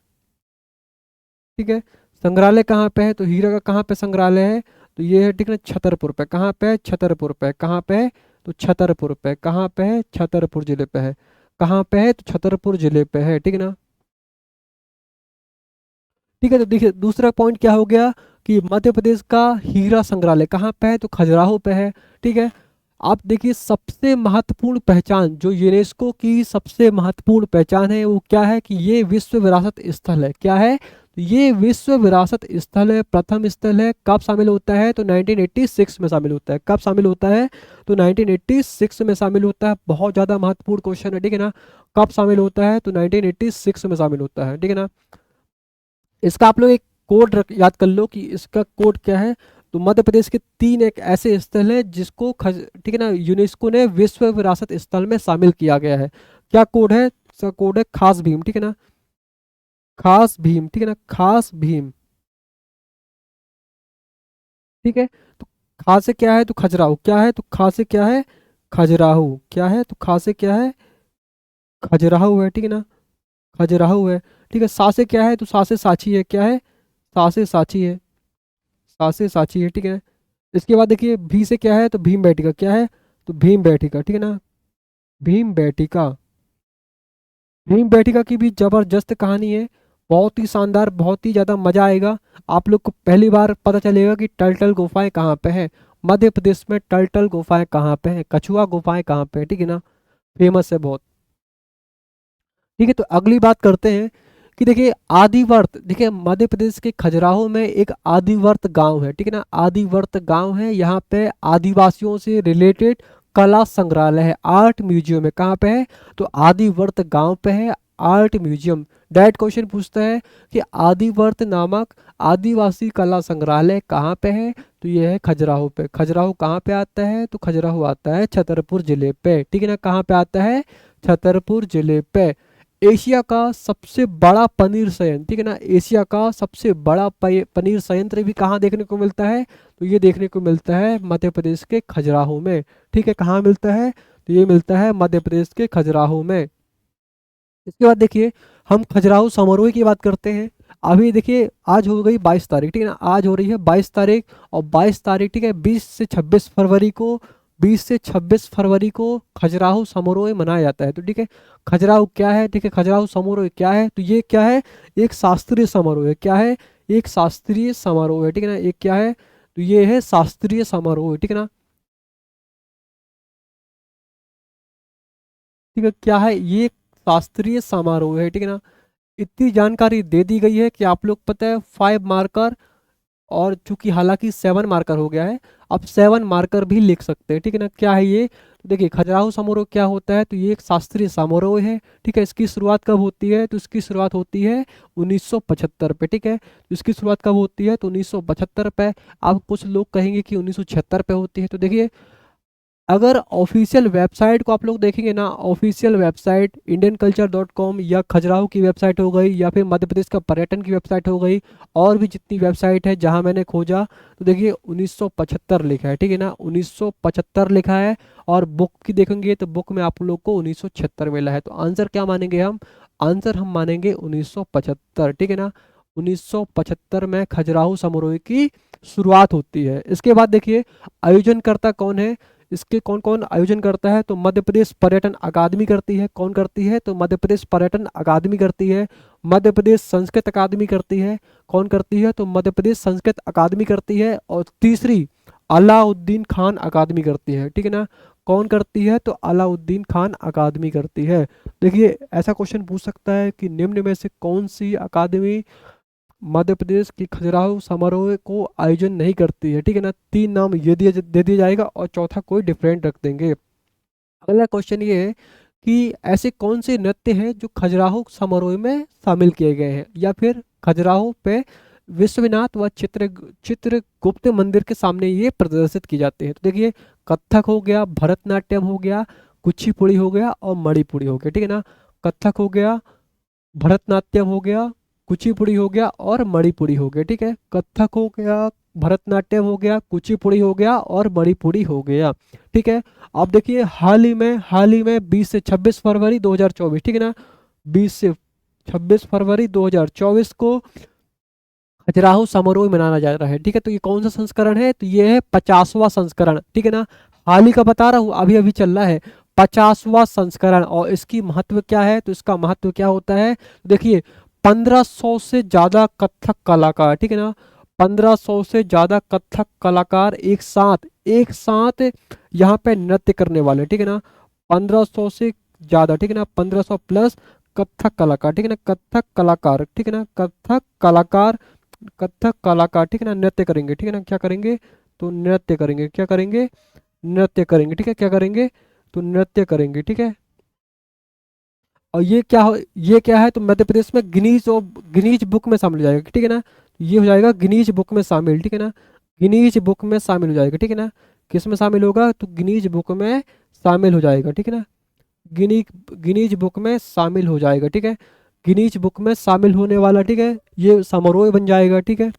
ठीक है, संग्रहालय कहाँ पे है? तो हीरा का कहाँ पे संग्रहालय है? तो ये है, ठीक है ना, छतरपुर पे। कहाँ पे है? छतरपुर पे। कहाँ पे है? तो छतरपुर पे। कहाँ पे है? छतरपुर जिले पे है। कहाँ पे है? तो छतरपुर जिले पे है, ठीक है ना। ठीक है, तो देखिए, दूसरा पॉइंट क्या हो गया कि मध्य प्रदेश का हीरा संग्रहालय कहाँ पे है? तो खजुराहो पे है, ठीक है। आप देखिए, सबसे महत्वपूर्ण पहचान जो यूनेस्को की सबसे महत्वपूर्ण पहचान है वो क्या है? कि ये विश्व विरासत स्थल है। क्या है? तो ये विश्व विरासत स्थल है, प्रथम स्थल है। कब शामिल होता है? तो 1986 में शामिल होता है। कब शामिल होता है? तो 1986 में शामिल होता है। बहुत ज़्यादा महत्वपूर्ण क्वेश्चन है, ठीक है ना। कब शामिल होता है? तो 1986 में शामिल होता है, ठीक है ना। इसका आप लोग एक कोड याद कर लो कि इसका कोड क्या है। तो मध्य प्रदेश के 3 एक ऐसे स्थल हैं जिसको ठीक है ना, यूनेस्को ने विश्व विरासत स्थल में शामिल किया गया है। क्या कोड है? इसका कोड है खास भीम, ठीक है ना, खास भीम, ठीक है ना, खास भीम, ठीक है। तो खा से क्या है? तो खजुराहो। क्या है? तो खा से क्या है? खजुराहो। क्या है? तो खा से क्या है? खजुराहो है, ठीक है ना, खजुराहो है, ठीक है। सा से क्या है? तो सा से सांची है। क्या है? सा से सांची है, सा से सांची है, ठीक है। इसके बाद देखिए, भी से क्या है? तो भीम बैठिका। क्या है? तो भीम बैठिका, ठीक है ना, भीम बैठिका। भीम बैठिका की भी जबरदस्त कहानी है, बहुत ही शानदार, बहुत ही ज़्यादा मजा आएगा। आप लोग को पहली बार पता चलेगा कि टलटल गुफाएं कहाँ पे है। मध्य प्रदेश में टलटल गुफाएं कहाँ पे है, कछुआ गुफाएं कहाँ पे है, ठीक है ना, फेमस है बहुत। ठीक है, तो अगली बात करते हैं कि देखिए, आदिवर्त। देखिए, मध्य प्रदेश के खजुराहो में एक आदिवर्त गांव है, ठीक है ना, आदिवर्त गांव है। यहाँ पे आदिवासियों से रिलेटेड कला संग्रहालय है, आर्ट म्यूजियम है, कहाँ पे है? तो आदिवर्त गांव पे है आर्ट म्यूजियम। डायरेक्ट क्वेश्चन पूछता है कि आदिवर्त नामक आदिवासी कला संग्रहालय कहाँ पे है? तो ये है खजुराहो पे। खजुराहो कहाँ पे आता है? तो खजुराहो आता है छतरपुर जिले पे, ठीक है ना। कहाँ पे आता है? छतरपुर जिले पे। एशिया का सबसे बड़ा पनीर संयंत्र, ठीक है ना, एशिया का सबसे बड़ा पनीर संयंत्र भी कहाँ देखने को मिलता है? तो ये देखने को मिलता है मध्य प्रदेश के खजुराहो में, ठीक है। कहाँ मिलता है? तो ये मिलता है मध्य प्रदेश के खजुराहो में। इसके बाद देखिए हम खजुराहो समारोह की बात करते हैं। अभी देखिए आज हो गई 22 तारीख, ठीक है ना, आज हो रही है 22 तारीख, और 22 तारीख, ठीक है, 20 से 26 फरवरी को खजुराहो समारोह मनाया जाता है। तो ठीक है, खजुराहो क्या है, ठीक है, खजुराहो समारोह क्या है? तो ये क्या है? एक शास्त्रीय समारोह है। क्या है? एक शास्त्रीय समारोह है, ठीक है ना। एक क्या है? तो ये है शास्त्रीय समारोह है, ठीक है ना। ठीक है, क्या है? ये एक शास्त्रीय समारोह है, ठीक है ना। इतनी जानकारी दे दी गई है कि आप लोग पता है 5 मार्कर, और चूंकि हालांकि 7 मार्कर हो गया है, अब 7 मार्कर भी लिख सकते हैं, ठीक है ना। क्या है ये? तो देखिए खजुराहो समारोह क्या होता है? तो ये एक शास्त्रीय समारोह है, ठीक है। इसकी शुरुआत कब होती है? तो इसकी शुरुआत होती है 1975 पे, ठीक है। तो इसकी शुरुआत कब होती है? तो 1975 पे। अब कुछ लोग कहेंगे कि 1976 पे होती है। तो देखिए अगर ऑफिशियल वेबसाइट को आप लोग देखेंगे ना, ऑफिशियल वेबसाइट indianculture.com या खजुराहो की वेबसाइट हो गई, या फिर मध्य प्रदेश का पर्यटन की वेबसाइट हो गई, और भी जितनी वेबसाइट है जहां मैंने खोजा, तो देखिए 1975 लिखा है, ठीक है ना, 1975 लिखा है। और बुक की देखेंगे तो बुक में आप लोग को 1976 मिला है। तो आंसर क्या मानेंगे हम? आंसर हम मानेंगे 1975, ठीक है ना। 1975 में खजुराहो समारोह की शुरुआत होती है। इसके बाद देखिए आयोजनकर्ता कौन है? इसके कौन कौन आयोजन करता है? तो मध्य प्रदेश पर्यटन अकादमी करती है। कौन करती है? तो मध्य प्रदेश पर्यटन अकादमी करती है। मध्य प्रदेश संस्कृत अकादमी करती है। कौन करती है? तो मध्य प्रदेश संस्कृत अकादमी करती है। और तीसरी अलाउद्दीन खान अकादमी करती है, ठीक है ना। कौन करती है? तो अलाउद्दीन खान अकादमी करती है। देखिए ऐसा क्वेश्चन पूछ सकता है कि निम्न में से कौन सी अकादमी मध्य प्रदेश की खजुराहो समारोह को आयोजन नहीं करती है, ठीक है ना। 3 नाम ये दे दिया जाएगा, और चौथा कोई डिफरेंट रख देंगे। अगला क्वेश्चन ये है कि ऐसे कौन से नृत्य हैं जो खजुराहो समारोह में शामिल किए गए हैं, या फिर खजुराहो पे विश्वनाथ व चित्रगुप्त मंदिर के सामने ये प्रदर्शित की जाते हैं। तो देखिए कथक हो गया, भरतनाट्यम हो गया, कुचिपुड़ी हो गया, और मणिपुरी हो गया, ठीक है ना। कथक हो गया, भरतनाट्यम हो गया, कुचिपुड़ी हो गया, और मणिपुरी हो गया, ठीक है। कथक हो गया, भरतनाट्यम हो गया, कुचिपुड़ी हो गया, और मणिपुरी हो गया, ठीक है। अब देखिए हाल ही में 20 से 26 फरवरी 2024, ठीक है ना, 20 से 26 फरवरी 2024 को खजुराहो समारोह मनाया जा रहा है, ठीक है। तो ये कौन सा संस्करण है? तो ये है 50वां संस्करण, ठीक है ना। हाल ही का बता रहा हूँ, अभी अभी चल रहा है 50वां संस्करण। और इसकी महत्व क्या है? तो इसका महत्व क्या होता है? देखिए 1500 से ज्यादा कथक कलाकार, ठीक है ना, 1500 से ज्यादा कथक कलाकार एक साथ यहाँ पे नृत्य करने वाले, ठीक है ना। 1500 से ज्यादा, ठीक है ना, 1500 प्लस कथक कलाकार, ठीक है ना, कथक कलाकार, ठीक है ना, कथक कलाकार, ठीक है ना, नृत्य करेंगे, ठीक है ना। क्या करेंगे? तो नृत्य करेंगे। क्या करेंगे? नृत्य करेंगे, ठीक है। क्या करेंगे? तो नृत्य करेंगे, ठीक है। और ये क्या है? तो मध्य प्रदेश में गिनीज बुक में शामिल हो जाएगा, ठीक है ना। ये हो जाएगा गिनीज बुक में शामिल, ठीक है ना, गिनीज बुक में शामिल हो जाएगा, ठीक है ना। किस में शामिल होगा? तो गिनीज बुक में शामिल हो जाएगा, ठीक है ना। गिनी गिनीज बुक में शामिल हो जाएगा, ठीक है। गिनीज बुक में शामिल होने वाला, ठीक है, ये समारोह बन जाएगा, ठीक है।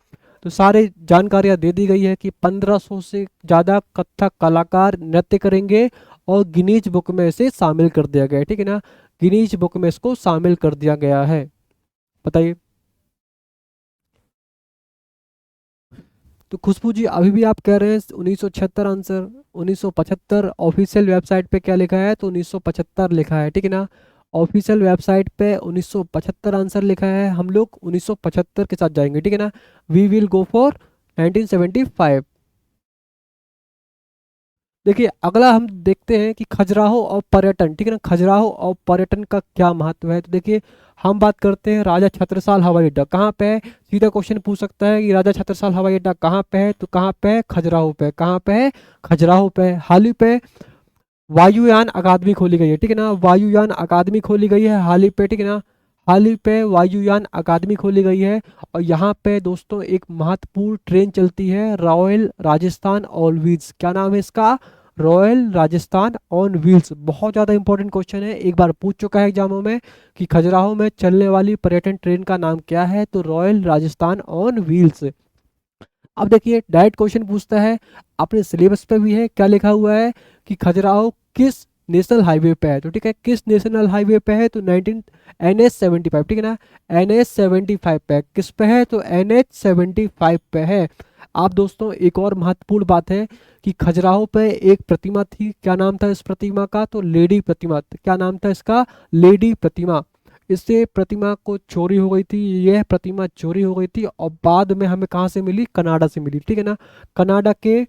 तो सारे जानकारियां दे दी गई है कि 1500 से ज़्यादा कथक कलाकार नृत्य करेंगे, और गिनीज बुक में इसे शामिल कर दिया गया है, ठीक है ना। गिनीज बुक में इसको शामिल कर दिया गया है। बताइए। तो खुशबू जी अभी भी आप कह रहे हैं 1976 आंसर। 1975 ऑफिशियल वेबसाइट पे क्या लिखा है? तो 1975 लिखा है, ठीक है ना। ऑफिशियल वेबसाइट पे 1975 आंसर लिखा है। हम लोग 1975 के साथ जाएंगे, ठीक है ना। We will go for 1975। देखिए अगला हम देखते हैं कि खजुराहो और पर्यटन, ठीक है ना, खजुराहो और पर्यटन का क्या महत्व है। तो देखिए हम बात करते हैं राजा छत्रसाल हवाई अड्डा कहाँ पे है। सीधा क्वेश्चन पूछ सकता है कि राजा छत्रसाल हवाई अड्डा कहाँ पे है? तो कहाँ पे है? खजुराहो पे। कहाँ पे है? खजुराहो पे। हाल ही पे वायुयान अकादमी खोली गई है, ठीक है ना, वायुयान अकादमी खोली गई है हाल ही पे, ठीक है ना, हाल ही पे वायुयान अकादमी खोली गई है। और यहाँ पे दोस्तों एक महत्वपूर्ण ट्रेन चलती है, रॉयल राजस्थान ऑन व्हील्स। क्या नाम है इसका? Royal Rajasthan on wheels. बहुत ज़्यादा इंपॉर्टेंट क्वेश्चन है, एक बार पूछ चुका है एग्जामों में कि खजुराहो में चलने वाली पर्यटन ट्रेन का नाम क्या है, तो रॉयल राजस्थान ऑन व्हील्स। अब देखिए डायरेक्ट क्वेश्चन पूछता है, अपने सिलेबस पे भी है, क्या लिखा हुआ है कि खजुराहो किस नेशनल हाईवे पे है, तो ठीक है, किस नेशनल हाईवे पे है, तो 19 NH75, ठीक है ना, NH75 पे है। किस पे है, तो NH75 पे है। आप दोस्तों एक और महत्वपूर्ण बात है कि खजुराहो पे एक प्रतिमा थी, क्या नाम था इस प्रतिमा का, तो लेडी प्रतिमा। क्या नाम था इसका? लेडी प्रतिमा। इससे प्रतिमा को चोरी हो गई थी, यह प्रतिमा चोरी हो गई थी और बाद में हमें कहाँ से मिली? कनाडा से मिली, ठीक है ना। कनाडा के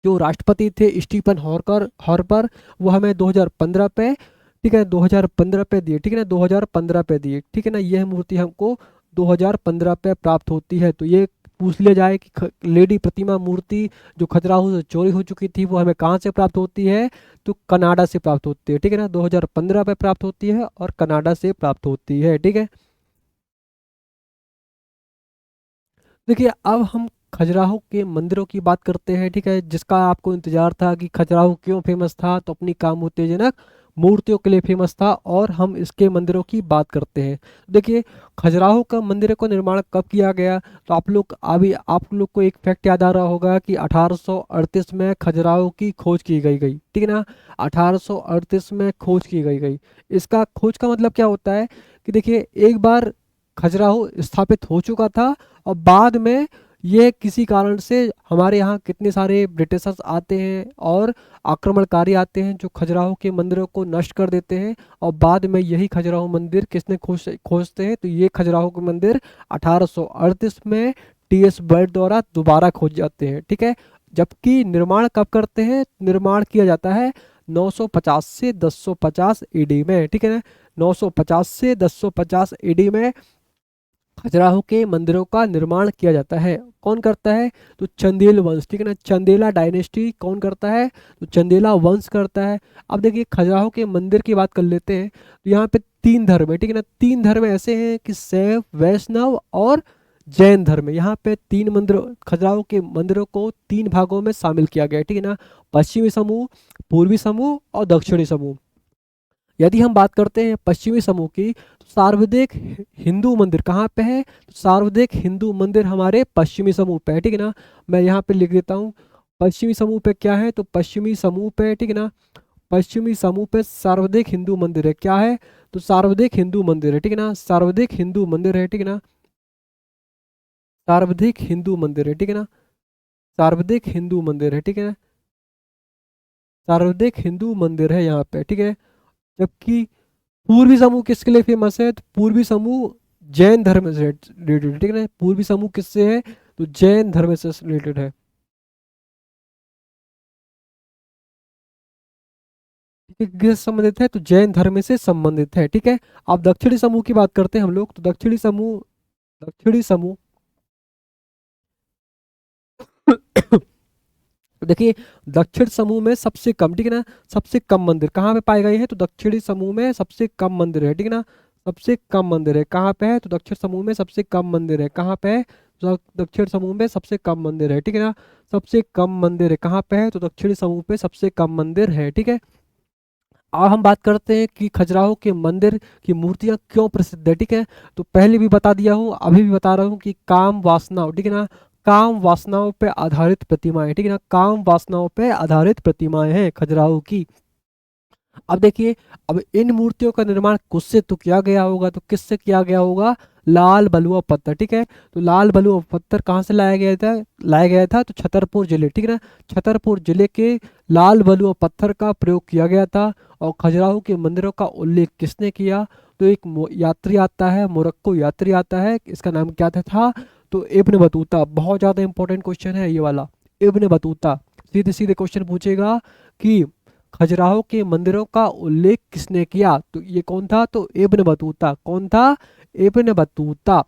जो राष्ट्रपति थे स्टीफन हॉर्पर, वो हमें 2015 पे, ठीक है, 2015 पे दिए, ठीक है ना, 2015 पे दिए, ठीक है ना। यह मूर्ति हमको 2015 पे प्राप्त होती है। तो ये पूछ लिया जाए कि लेडी प्रतिमा मूर्ति जो खजुराहो से चोरी हो चुकी थी वो हमें कहाँ से प्राप्त होती है, तो कनाडा से प्राप्त होती है, ठीक है ना, 2015 पे प्राप्त होती है और कनाडा से प्राप्त होती है, ठीक है। देखिए अब हम खजुराहो के मंदिरों की बात करते हैं, ठीक है, जिसका आपको इंतजार था कि खजुराहो क्यों फेमस था, तो अपनी काम उत्तेजनक मूर्तियों के लिए फेमस था, और हम इसके मंदिरों की बात करते हैं। देखिए खजुराहो का मंदिर का निर्माण कब किया गया, तो आप लोग को एक फैक्ट याद आ रहा होगा कि 1838 में खजुराहो की खोज की गई, ठीक है ना, 1838 में खोज की गई। इसका खोज का मतलब क्या होता है कि देखिए एक बार खजुराहो स्थापित हो चुका था और बाद में ये किसी कारण से हमारे यहाँ कितने सारे ब्रिटिशर्स आते हैं और आक्रमणकारी आते हैं जो खजुराहो के मंदिरों को नष्ट कर देते हैं, और बाद में यही खजुराहो मंदिर किसने खोजते हैं, तो ये खजुराहो के मंदिर 1838 में TS बर्ड द्वारा दोबारा खोज जाते हैं, ठीक है। जबकि निर्माण कब करते हैं? निर्माण किया जाता है 950 से 1050 AD में, ठीक है ना, 950 से 1050 AD में खजुराहो के मंदिरों का निर्माण किया जाता है। कौन करता है? तो चंदेल वंश, ठीक है ना, चंदेला डायनेस्टी कौन करता है, तो चंदेला वंश करता है। अब देखिए खजुराहो के मंदिर की बात कर लेते हैं, तो यहाँ पे तीन धर्म है, ठीक है ना, तीन धर्म ऐसे हैं कि शैव, वैष्णव और जैन धर्म है। यहाँ पे तीन मंदिर, खजुराहो के मंदिरों को तीन भागों में शामिल किया गया है, ठीक है ना, पश्चिमी समूह, पूर्वी समूह और दक्षिणी समूह। यदि हम बात करते हैं पश्चिमी समूह की, तो सार्वजनिक हिंदू मंदिर कहाँ पे है, तो सार्वजनिक हिंदू मंदिर हमारे पश्चिमी समूह पे है, ठीक है ना। मैं यहाँ पे लिख देता हूँ पश्चिमी समूह पे क्या है, तो पश्चिमी समूह पे, ठीक है ना, पश्चिमी समूह पे सार्वजनिक हिंदू मंदिर है, क्या है, तो सार्वजनिक हिंदू मंदिर है, ठीक है ना, सार्वजनिक हिंदू मंदिर है, ठीक है ना, सार्वजनिक हिंदू मंदिर है, ठीक है ना, सार्वजनिक हिंदू मंदिर है, ठीक है ना, सार्वजनिक हिंदू मंदिर है यहाँ पे, ठीक है। जबकि पूर्वी समूह किसके लिए फेमस है, तो पूर्वी समूह जैन धर्म से रिलेटेड, ठीक है ना, पूर्वी समूह किससे है, तो जैन धर्म से रिलेटेड है, ठीक है, किससे संबंधित है, तो जैन धर्म से संबंधित है, ठीक है। अब दक्षिणी समूह की बात करते हैं हम लोग, तो दक्षिणी समूह देखिए दक्षिण समूह में सबसे कम, ठीक है ना, सबसे कम मंदिर कहाँ पे पाए गए हैं, तो दक्षिणी समूह में सबसे कम मंदिर है, ठीक है ना, सबसे कम मंदिर है कहाँ पे है, तो दक्षिण समूह में सबसे कम मंदिर है कहाँ पे है, तो दक्षिण समूह में सबसे कम मंदिर है, ठीक है ना, सबसे कम मंदिर है कहाँ पे है, तो दक्षिणी समूह पे सबसे कम मंदिर है, ठीक है। अब हम बात करते हैं कि खजुराहो के मंदिर की मूर्तियां क्यों प्रसिद्ध है, ठीक है। तो पहले भी बता दिया हूँ, अभी भी बता रहा हूँ कि काम वासनाओं, ठीक है ना, काम वासनाओं पे आधारित प्रतिमाएं, ठीक है ना, काम वासनाओं पे आधारित प्रतिमाएं हैं खजुराहो की। अब देखिए, अब इन मूर्तियों का निर्माण किससे तो किया गया होगा, तो किससे किया गया होगा? लाल बलुआ पत्थर, ठीक है। तो लाल बलुआ पत्थर कहाँ से लाया गया था तो छतरपुर जिले, ठीक है ना, छतरपुर जिले के लाल बलुआ पत्थर का प्रयोग किया गया था। और खजुराहो के मंदिरों का उल्लेख किसने किया, तो एक यात्री आता है, मोरक्को यात्री आता है, इसका नाम क्या था, तो इब्न बतूता। बहुत ज़्यादा इंपॉर्टेंट क्वेश्चन है ये वाला, इब्न बतूता। सीधे सीधे क्वेश्चन पूछेगा कि खजुराहो के मंदिरों का उल्लेख किसने किया, तो ये कौन था, तो इब्न बतूता। कौन था? Ibn Battuta.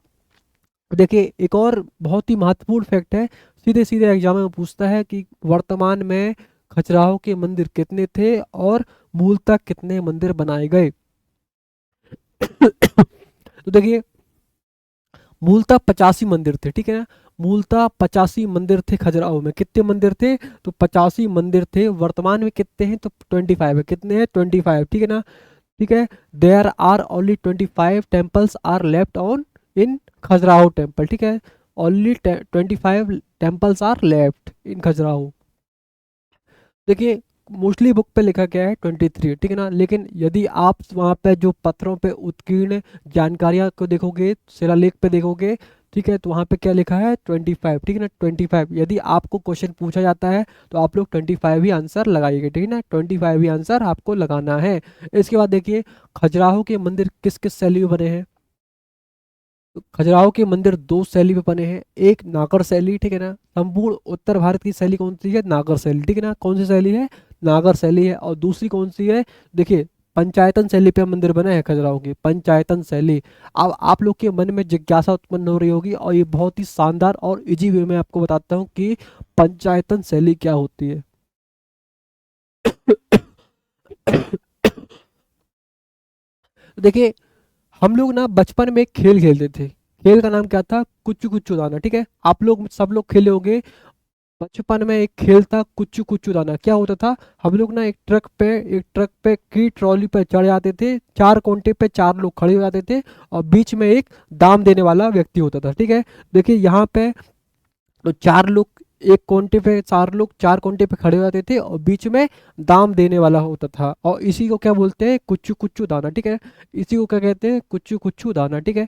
देखिए एक और बहुत ही महत्वपूर्ण फैक्ट है, सीधे सीधे एग्जाम में पूछता है कि वर्तमान में खजुराहो के मंदिर कितने थे और मूलतः कितने मंदिर बनाए गए। तो देखिए, मूलतः 85 मंदिर थे, ठीक है ना। मूलतः 85 मंदिर थे खजुराहो में। कितने मंदिर थे? तो 85 मंदिर थे। वर्तमान में कितने हैं? तो 25 है। कितने हैं? 25, ठीक है ना। ठीक है। There are only 25 temples are left on in Khajuraho temple, ठीक है। Only 25 temples are left in Khajuraho. देखिए, मोस्टली बुक पे लिखा गया है 23, ठीक है ना। लेकिन यदि आप वहाँ पे जो पत्थरों पे उत्कीर्ण जानकारियाँ को देखोगे, शिलालेख पे देखोगे, ठीक है, तो वहाँ पे क्या लिखा है? 25, ठीक है ना। 25 यदि आपको क्वेश्चन पूछा जाता है तो आप लोग 25 ही आंसर लगाइएगा, ठीक है ना। 25 ही आंसर आपको लगाना है। इसके बाद देखिए, खजुराहो के मंदिर किस किस शैली में बने हैं। तो खजुराहो के मंदिर दो शैली में बने हैं। एक नागर शैली, ठीक है ना। संपूर्ण उत्तर भारत की शैली कौन सी है? नागर शैली, ठीक है ना। कौन सी शैली है? नागर शैली है। और दूसरी कौन सी है? देखिए, पंचायतन शैली पे मंदिर बने हैं खजुराहो की, पंचायतन शैली। अब आप लोग के मन में जिज्ञासा उत्पन्न हो रही होगी, और ये बहुत ही शानदार और इजी वे में आपको बताता हूँ कि पंचायतन शैली क्या होती है। देखिए, हम लोग ना बचपन में एक खेल खेलते थे। खेल का नाम क्या था? कुच्चू कुच्चू दाना, ठीक है। आप लोग सब लोग खेले होंगे। बचपन में एक खेल था कुच्चू कुच्चू दाना। क्या होता था? हम लोग ना एक ट्रक पे की ट्रॉली पे चढ़ जाते थे। चार कोंटे पे चार लोग खड़े हो जाते थे, और बीच में एक दाम देने वाला व्यक्ति होता था, ठीक है। देखिए यहाँ पे, तो चार लोग एक कोंटे पे, चार लोग चार कोंटे पे खड़े हो जाते थे, और बीच में दाम देने वाला होता था, और इसी को क्या बोलते हैं? कुच्चू कुच्चू दाना, ठीक है। इसी को क्या कहते हैं? कुच्चू कुच्चू दाना, ठीक है।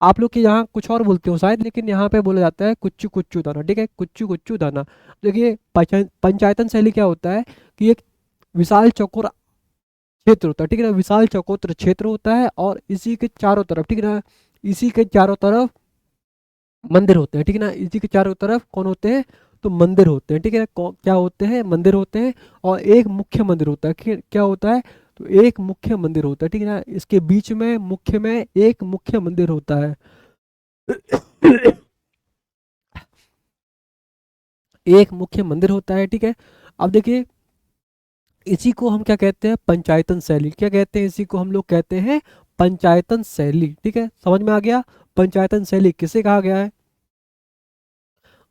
आप लोग के यहाँ कुछ और बोलते हो शायद, लेकिन यहाँ पे बोला जाता है कुच्चू कुच्चू दाना, ठीक है। कुच्चू कुच्चू दाना। देखिए, पंचायतन शैली क्या होता है कि एक विशाल चौकोर क्षेत्र होता है, ठीक है ना। विशाल चौकोर क्षेत्र होता है, और इसी के चारों तरफ, ठीक है ना, इसी के चारों तरफ मंदिर होते हैं, ठीक है ना। इसी के चारों तरफ कौन होते हैं? तो मंदिर होते हैं, ठीक है ना। क्या होते हैं? मंदिर होते हैं। और एक मुख्य मंदिर होता है। क्या होता है? तो एक मुख्य मंदिर होता है, ठीक है ना। इसके बीच में मुख्य में एक मुख्य मंदिर होता है। एक मुख्य मंदिर होता है, ठीक है। अब देखिए, इसी को हम क्या कहते हैं? पंचायतन शैली। क्या कहते हैं? इसी को हम लोग कहते हैं पंचायतन शैली, ठीक है। समझ में आ गया? पंचायतन शैली किसे कहा गया है?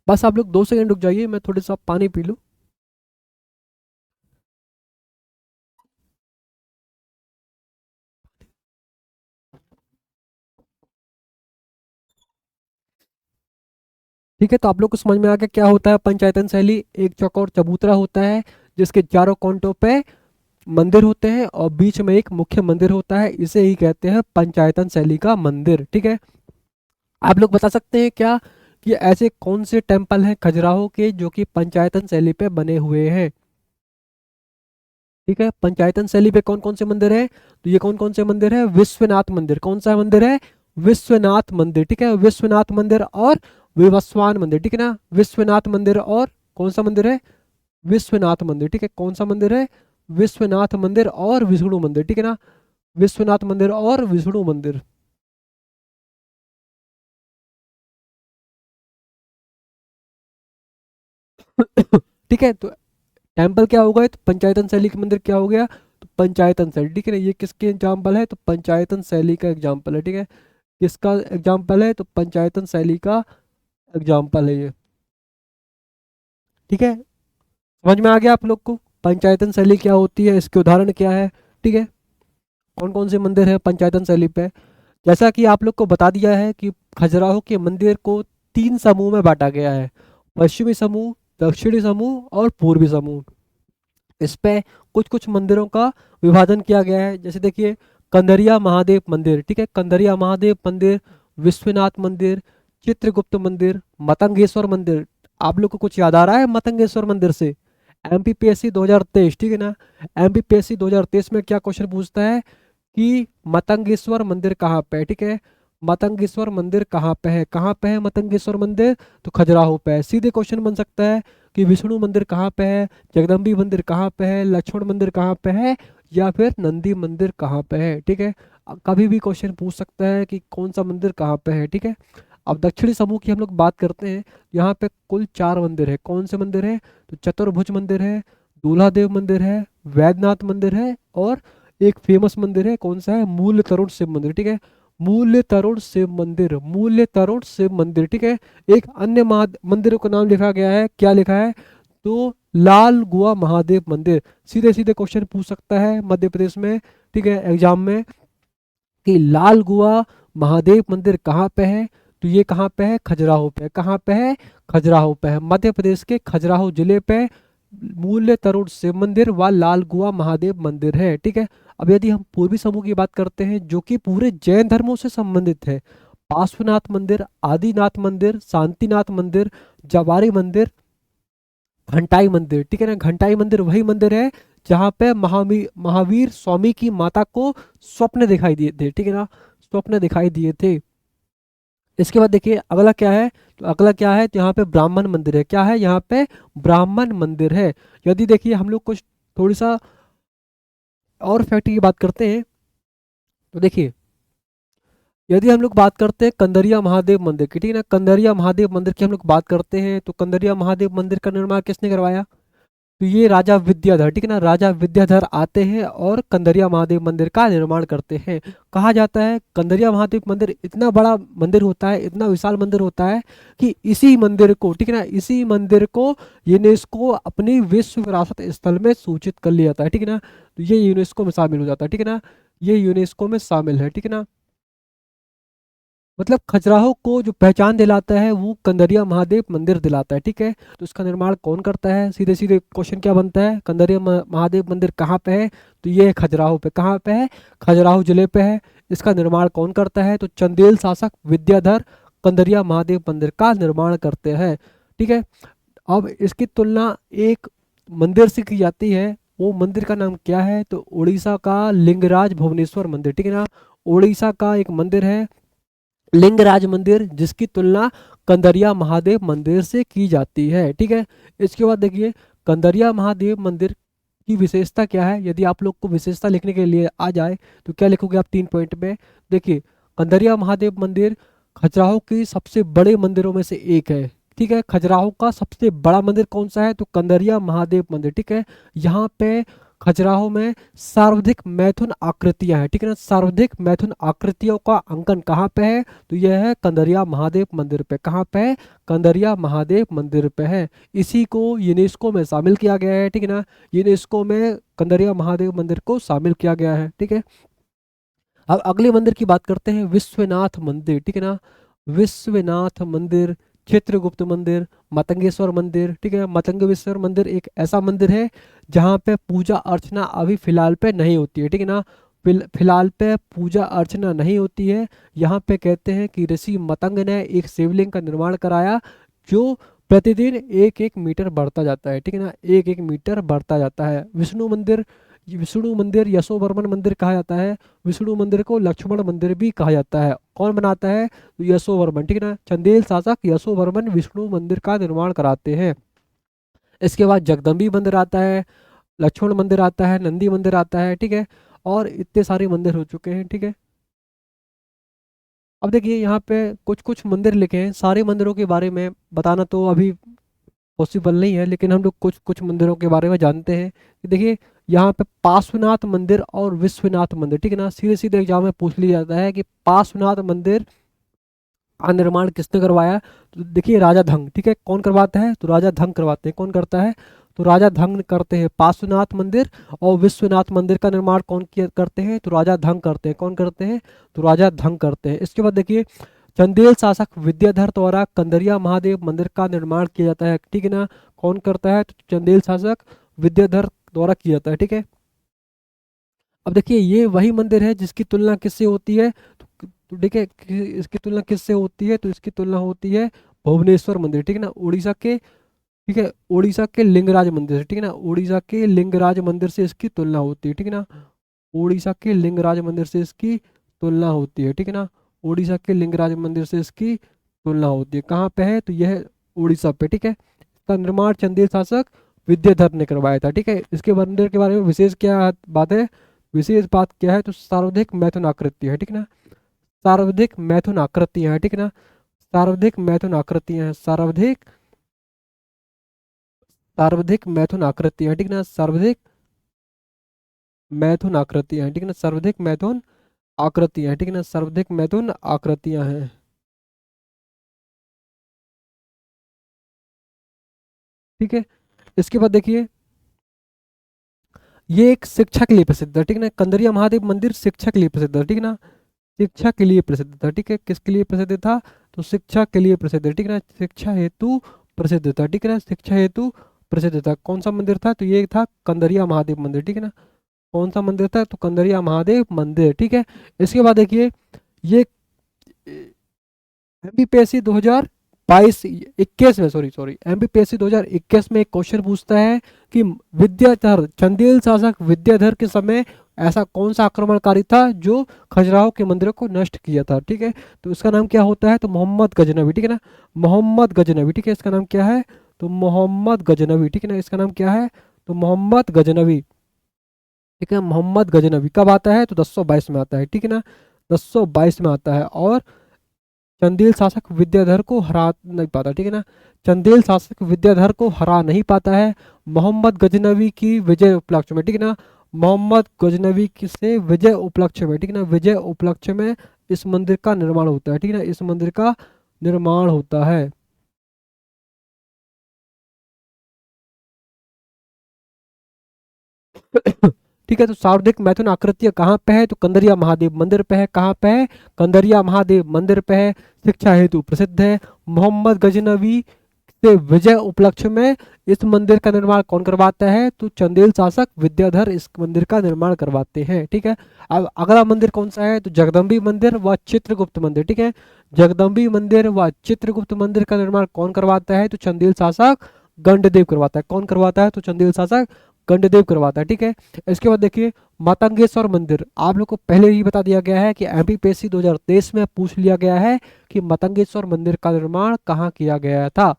बस आप लोग 2 सेकंड रुक जाइए, मैं थोड़ा सा पानी पी लूँ। ठीक है, तो आप लोग को समझ में आ गया क्या होता है पंचायतन शैली। एक चौकोर चबूतरा होता है, जिसके चारों कोनों पे मंदिर होते हैं, और बीच में एक मुख्य मंदिर होता है। इसे ही कहते हैं पंचायतन शैली का मंदिर, ठीक है। आप लोग बता सकते हैं क्या कि ऐसे कौन से टेम्पल हैं खजुराहो के जो कि पंचायतन शैली पे बने हुए हैं? ठीक है, पंचायतन शैली पे कौन कौन से मंदिर है? तो ये कौन कौन से मंदिर है? विश्वनाथ मंदिर। कौन सा मंदिर है? विश्वनाथ मंदिर, ठीक है। विश्वनाथ मंदिर और विवस्वान मंदिर, ठीक है ना। विश्वनाथ मंदिर और कौन सा मंदिर है? विश्वनाथ मंदिर, ठीक है। कौन सा मंदिर है? विश्वनाथ मंदिर और विष्णु मंदिर, ठीक है ना। विश्वनाथ मंदिर और विष्णु मंदिर। ठीक है, तो टेम्पल क्या होगा? तो पंचायतन शैली का मंदिर क्या हो गया? तो पंचायतन शैली, ठीक है ना। ये किसके एग्जाम्पल है? तो पंचायतन शैली का एग्जाम्पल है, ठीक है। किसका एग्जाम्पल है? तो पंचायतन शैली का एग्जाम्पल है ये, ठीक है। समझ में आ गया आप लोग को पंचायतन शैली क्या होती है, इसके उदाहरण क्या है, ठीक है। कौन कौन से मंदिर है पंचायतन शैली पे? जैसा कि आप लोग को बता दिया है कि खजुराहो के मंदिर को 3 समूह में बांटा गया है। पश्चिमी समूह, दक्षिणी समूह और पूर्वी समूह। इस पे कुछ कुछ मंदिरों का विभाजन किया गया है। जैसे देखिए, कंदरिया महादेव मंदिर, ठीक है। कंदरिया महादेव मंदिर, विश्वनाथ मंदिर, चित्रगुप्त मंदिर, मतंगेश्वर मंदिर। आप लोग को कुछ याद आ रहा है मतंगेश्वर मंदिर से? एमपीपीएससी 2023, ठीक है ना। एमपीपीएससी 2023 में क्या क्वेश्चन पूछता है कि मतंगेश्वर मंदिर कहाँ पे है, ठीक है। मतंगेश्वर मंदिर कहाँ पे है? कहाँ पे है मतंगेश्वर मंदिर? तो खजुराहो पे है। सीधे क्वेश्चन बन सकता है कि विष्णु मंदिर कहाँ पे है, जगदम्बी मंदिर कहाँ पे है, लक्ष्मण मंदिर कहाँ पे है, या फिर नंदी मंदिर कहाँ पे है, ठीक है। कभी भी क्वेश्चन पूछ सकता है कि कौन सा मंदिर कहाँ पे है, ठीक है। अब दक्षिणी समूह की हम लोग बात करते हैं, यहाँ पे कुल 4 मंदिर है। कौन से मंदिर है? तो चतुर्भुज मंदिर है, दूल्हादेव मंदिर है, वैद्यनाथ मंदिर है, और एक फेमस मंदिर है, कौन सा है? मूल्य तरुण शिव मंदिर, ठीक है। मूल्य तरुण शिव मंदिर, मूल्य तरुण शिव मंदिर, ठीक है। एक अन्य मंदिर का नाम लिखा गया है, क्या लिखा है? तो लाल गुआ महादेव मंदिर। सीधे सीधे क्वेश्चन पूछ सकता है मध्य प्रदेश में, ठीक है, एग्जाम में, कि लाल गुआ महादेव मंदिर कहाँ पे है? तो ये कहाँ पे है? खजुराहो पे। कहाँ पे है? खजुराहो पे है, मध्य प्रदेश के खजुराहो जिले पे मूल्य तरुण शिव मंदिर व लाल गुआ महादेव मंदिर है, ठीक है। अब यदि हम पूर्वी समूह की बात करते हैं, जो कि पूरे जैन धर्मों से संबंधित है, पार्श्वनाथ मंदिर, आदिनाथ मंदिर, शांतिनाथ मंदिर, जवारी मंदिर, घंटाई मंदिर, ठीक है ना। घंटाई मंदिर वही मंदिर है जहाँ पे महावीर स्वामी की माता को स्वप्न दिखाई दिए थे, ठीक है ना, स्वप्न दिखाई दिए थे। इसके बाद देखिए अगला क्या है? तो अगला क्या है? तो यहाँ पे ब्राह्मण मंदिर है। क्या है? यहाँ पे ब्राह्मण मंदिर है। यदि देखिए हम लोग कुछ थोड़ी सा और फैक्ट की बात करते हैं, तो देखिए यदि हम लोग बात करते हैं कंदरिया महादेव मंदिर की, ठीक है ना, कंदरिया महादेव मंदिर की हम लोग बात करते हैं, तो कंदरिया महादेव मंदिर का निर्माण किसने करवाया? तो ये राजा विद्याधर, ठीक है ना, राजा विद्याधर आते हैं और कंदरिया महादेव मंदिर का निर्माण करते हैं। कहा जाता है कंदरिया महादेव मंदिर इतना बड़ा मंदिर होता है, इतना विशाल मंदिर होता है, कि इसी मंदिर को, ठीक है ना, इसी मंदिर को यूनेस्को अपनी विश्व विरासत स्थल में सूचित कर लिया जाता है, ठीक है ना। तो ये यूनेस्को में शामिल हो जाता है, ठीक है ना, ये यूनेस्को में शामिल है, ठीक है ना। मतलब खजुराहो को जो पहचान दिलाता है वो कंदरिया महादेव मंदिर दिलाता है, ठीक है। तो इसका निर्माण कौन करता है? सीधे सीधे क्वेश्चन क्या बनता है? कंदरिया महादेव मंदिर कहाँ पे है? तो ये है खजुराहो पे। कहाँ पे है? खजुराहो जिले पे है। इसका निर्माण कौन करता है? तो चंदेल शासक विद्याधर कंदरिया महादेव मंदिर का निर्माण करते हैं, ठीक है। अब इसकी तुलना एक मंदिर से की जाती है, वो मंदिर का नाम क्या है? तो उड़ीसा का लिंगराज भुवनेश्वर मंदिर, ठीक है ना। उड़ीसा का एक मंदिर है लिंगराज मंदिर, जिसकी तुलना कंदरिया महादेव मंदिर से की जाती है, ठीक है। इसके बाद देखिए कंदरिया महादेव मंदिर की विशेषता क्या है? यदि आप लोग को विशेषता लिखने के लिए आ जाए तो क्या लिखोगे आप 3 पॉइंट में? देखिए कंदरिया महादेव मंदिर खजुराहो के सबसे बड़े मंदिरों में से एक है, ठीक है। खजुराहो का सबसे बड़ा मंदिर कौन सा है? तो कंदरिया महादेव मंदिर, ठीक है। यहाँ पे खजुराहो में सर्वाधिक मैथुन आकृतियां हैं, ठीक है ना। सर्वाधिक मैथुन आकृतियों का अंकन कहाँ पे है? तो यह है कंदरिया महादेव मंदिर पे। कहाँ पे है? कंदरिया महादेव मंदिर पे है। इसी को यूनेस्को में शामिल किया गया है, ठीक है ना। यूनेस्को में कंदरिया महादेव मंदिर को शामिल किया गया है, ठीक है। अब अगले मंदिर की बात करते हैं, विश्वनाथ मंदिर, ठीक है ना। विश्वनाथ मंदिर, चित्रगुप्त मंदिर, मतंगेश्वर मंदिर, ठीक है। मतंगेश्वर मंदिर एक ऐसा मंदिर है जहाँ पे पूजा अर्चना अभी फिलहाल पे नहीं होती है, ठीक है ना। फिलहाल पे पूजा अर्चना नहीं होती है। यहाँ पे कहते हैं कि ऋषि मतंग ने एक शिवलिंग का निर्माण कराया, जो प्रतिदिन 1-1 मीटर बढ़ता जाता है, ठीक है ना, 1-1 मीटर बढ़ता जाता है। विष्णु मंदिर यशोवर्मन मंदिर कहा जाता है। विष्णु मंदिर को लक्ष्मण मंदिर भी कहा जाता है। कौन बनाता है? तो यशोवर्मन, ठीक है ना। चंदेल शासक यशोवर्मन विष्णु मंदिर का निर्माण कराते हैं। इसके बाद जगदम्बी मंदिर आता है, लक्ष्मण मंदिर आता है, नंदी मंदिर आता है, ठीक है। और इतने सारे मंदिर हो चुके हैं, ठीक है। अब देखिए यहाँ पे कुछ कुछ मंदिर लिखे हैं, सारे मंदिरों के बारे में बताना तो अभी पॉसिबल नहीं है, लेकिन हम लोग कुछ कुछ मंदिरों के बारे में जानते हैं कि देखिए यहाँ पे पार्श्वनाथ मंदिर और विश्वनाथ मंदिर, ठीक है ना। सीधे सीधे एग्जाम में पूछ लिया जाता है कि पार्श्वनाथ मंदिर का निर्माण किसने करवाया? तो देखिए राजा धंग, ठीक है। कौन करवाता है? तो राजा धंग करवाते हैं। कौन करता है? तो राजा धंग करते हैं पार्श्वनाथ मंदिर। और विश्वनाथ मंदिर का निर्माण कौन किया करते हैं? तो राजा धंग करते हैं। कौन करते हैं? तो राजा धंग करते हैं। इसके बाद देखिए चंदेल शासक विद्याधर द्वारा कंदरिया महादेव मंदिर का निर्माण किया जाता है, ठीक है ना। कौन करता है? तो चंदेल शासक विद्याधर द्वारा किया जाता है, ठीक है। अब देखिए ये वही मंदिर है जिसकी तुलना किससे होती है? तो देखिए इसकी तुलना किससे होती है? तो इसकी तुलना होती है भुवनेश्वर मंदिर, ठीक है ना, उड़ीसा के, ठीक है, उड़ीसा के लिंगराज मंदिर से, ठीक है ना। उड़ीसा के लिंगराज मंदिर से इसकी तुलना होती है, ठीक है ना। उड़ीसा के लिंगराज मंदिर से इसकी तुलना होती है, ठीक है ना। उड़ीसा के लिंगराज मंदिर से इसकी तुलना होती है। कहाँ पे है? तो यह उड़ीसा पे, ठीक है। इसका निर्माण चंदेल शासक विद्याधर ने करवाया था, ठीक है। इसके मंदिर के बारे में विशेष क्या बात है? विशेष बात क्या है? तो सर्वाधिक मैथुन आकृति है, ठीक है ना। सर्वाधिक मैथुन आकृतियां है, ठीक है ना। सर्वाधिक मैथुन आकृतियां हैं, सर्वाधिक सर्वाधिक मैथुन आकृतियां हैं, ठीक है ना, सर्वाधिक मैथुन आकृतियां हैं, ठीक है ना, सर्वाधिक मैथुन आकृतियां हैं, ठीक है ना, सर्वाधिक मैथुन आकृतियां हैं। ठीक है, इसके बाद देखिए, ये एक शिक्षा के लिए प्रसिद्ध है, ठीक है ना, कंदरिया महादेव मंदिर शिक्षा के लिए प्रसिद्ध है, ठीक है ना, शिक्षा के लिए प्रसिद्ध था, ठीक है, किसके लिए प्रसिद्ध था, तो शिक्षा के लिए प्रसिद्ध है, ठीक है ना, शिक्षा हेतु प्रसिद्ध था, ठीक है ना, शिक्षा हेतु प्रसिद्ध था। कौन सा मंदिर था, तो ये था कंदरिया महादेव मंदिर, ठीक है ना, कौन सा मंदिर था, तो कंदरिया महादेव मंदिर, ठीक है। इसके बाद देखिए, ये एमपीपीएससी 2022 21 में, सॉरी सॉरी, एमपीपीएससी 2021 में एक क्वेश्चन पूछता है कि विद्याधर, चंदेल शासक विद्याधर के समय ऐसा कौन सा आक्रमणकारी था जो खजुराहो के मंदिरों को नष्ट किया था, ठीक है। तो इसका नाम क्या होता है, तो मोहम्मद गजनवी, ठीक है ना, मोहम्मद गजनवी, ठीक है, इसका नाम क्या है, तो मोहम्मद गजनवी, ठीक है ना, इसका नाम क्या है, तो मोहम्मद गजनवी, ठीक है, मोहम्मद गजनवी कब आता है, तो 1022 में आता है, ठीक है ना, 1022 में आता है। और चंदेल शासक विद्याधर को हरा नहीं पाता, ठीक है ना, चंदेल शासक विद्याधर को हरा नहीं पाता है मोहम्मद गजनवी की विजय उपलक्ष्य में, ठीक है ना, मोहम्मद गजनवी की से विजय उपलक्ष्य में, ठीक है ना, विजय उपलक्ष्य में इस मंदिर का निर्माण होता है, ठीक है ना, इस मंदिर का निर्माण होता है। ठीक है, तो सार्वधिक मैथुन आकृतियां कहाँ पे है, तो कंदरिया महादेव मंदिर पे है, कहाँ पे है, कंदरिया महादेव मंदिर पे है, शिक्षा हेतु प्रसिद्ध है। मोहम्मद गजनवी से विजय उपलक्ष्य में इस मंदिर का निर्माण कौन करवाता है, तो चंदेल शासक विद्याधर इस मंदिर का निर्माण करवाते हैं, ठीक है। अब अगला मंदिर कौन सा है, तो जगदम्बी मंदिर व चित्रगुप्त मंदिर, ठीक है, जगदम्बी मंदिर व चित्रगुप्त मंदिर का निर्माण कौन करवाता है, तो चंदेल शासक गंडदेव करवाता है, कौन करवाता है, तो चंदेल शासक गंडदेव करवाता है, ठीक है। इसके बाद देखिए, मातंगेश्वर मंदिर, आप लोग को पहले ही बता दिया गया है कि एमपीपीएससी 2023 में पूछ लिया गया है कि मातंगेश्वर मंदिर का निर्माण कहाँ किया गया था।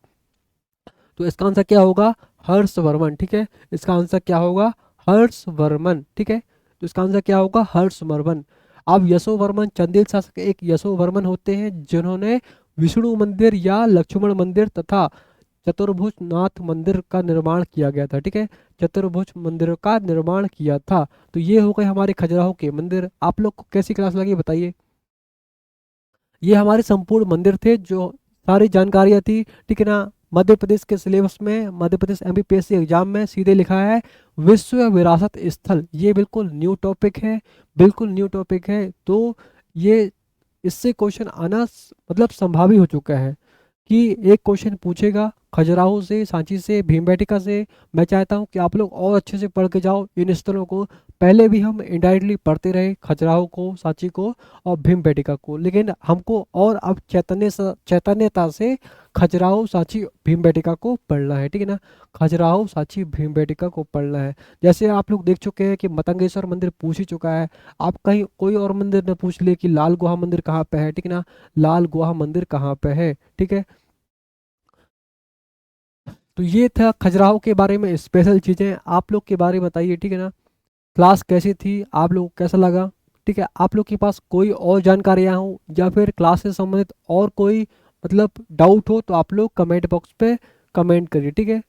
तो इसका आंसर क्या होगा, हर्षवर्मन, ठीक है, इसका आंसर क्या होगा, हर्षवर्मन, ठीक है, तो इसका आंसर क्या होगा, हर्षवर्मन। अब यशोवर्मन, चंदेल शासक एक यशोवर्मन होते हैं जिन्होंने विष्णु मंदिर या लक्ष्मण मंदिर तथा चतुर्भुज नाथ मंदिर का निर्माण किया गया था, ठीक है, चतुर्भुज मंदिर का निर्माण किया था। तो ये हो गए हमारे खजुराहो के मंदिर। आप लोग को कैसी क्लास लगी बताइए। ये हमारे संपूर्ण मंदिर थे, जो सारी जानकारियाँ थी, ठीक है ना। मध्य प्रदेश के सिलेबस में, मध्य प्रदेश एमपीपीएससी एग्जाम में सीधे लिखा है विश्व विरासत स्थल, ये बिल्कुल न्यू टॉपिक है, बिल्कुल न्यू टॉपिक है। तो ये इससे क्वेश्चन आना मतलब संभावी हो चुका है कि एक क्वेश्चन पूछेगा खजुराहो से, सांची से, भीमबेटका से। मैं चाहता हूँ कि आप लोग और अच्छे से पढ़ के जाओ इन स्थलों को। पहले भी हम इनडायरेक्टली पढ़ते रहे खजुराहो को, सांची को और भीमबेटका को, लेकिन हमको और अब चैतन्यता से खजुराहो, सांची, भीमबेटका को पढ़ना है, ठीक है ना, खजुराहो, सांची, भीमबेटका को पढ़ना है। जैसे आप लोग देख चुके हैं कि मतंगेश्वर मंदिर पूछ ही चुका है। आप कहीं कोई और मंदिर न पूछ ले कि लाल गुहा मंदिर कहाँ पे है, ठीक है ना, लाल गुहा मंदिर कहाँ पे है, ठीक है। तो ये था खजुराहो के बारे में स्पेशल चीज़ें। आप लोग के बारे में बताइए, ठीक है ना, क्लास कैसी थी, आप लोग को कैसा लगा, ठीक है। आप लोग के पास कोई और जानकारियाँ हो या फिर क्लास से संबंधित और कोई मतलब डाउट हो तो आप लोग कमेंट बॉक्स पे कमेंट करिए, ठीक है।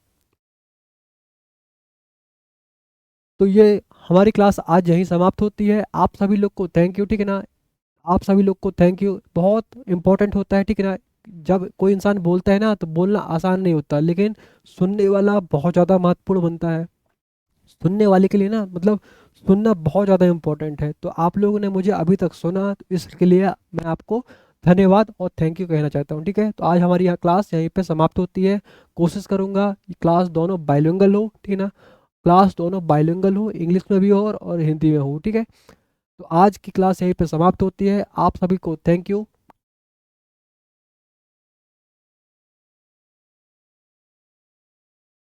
तो ये हमारी क्लास आज यहीं समाप्त होती है। आप सभी लोग को थैंक यू, ठीक है ना, आप सभी लोग को थैंक यू। बहुत इंपॉर्टेंट होता है, ठीक है ना, जब कोई इंसान बोलता है ना तो बोलना आसान नहीं होता, लेकिन सुनने वाला बहुत ज़्यादा महत्वपूर्ण बनता है। सुनने वाले के लिए ना मतलब सुनना बहुत ज़्यादा इम्पोर्टेंट है। तो आप लोगों ने मुझे अभी तक सुना, तो इसके लिए मैं आपको धन्यवाद और थैंक यू कहना चाहता हूँ, ठीक है। तो आज हमारी यहाँ क्लास यहीं पे समाप्त होती है। कोशिश करूँगा कि क्लास दोनों बाइलिंगुअल हो, ठीक है ना, क्लास दोनों बाइलिंगुअल हो, इंग्लिश में भी हो और हिंदी में हो, ठीक है। तो आज की क्लास यहीं पे समाप्त होती है। आप सभी को थैंक यू।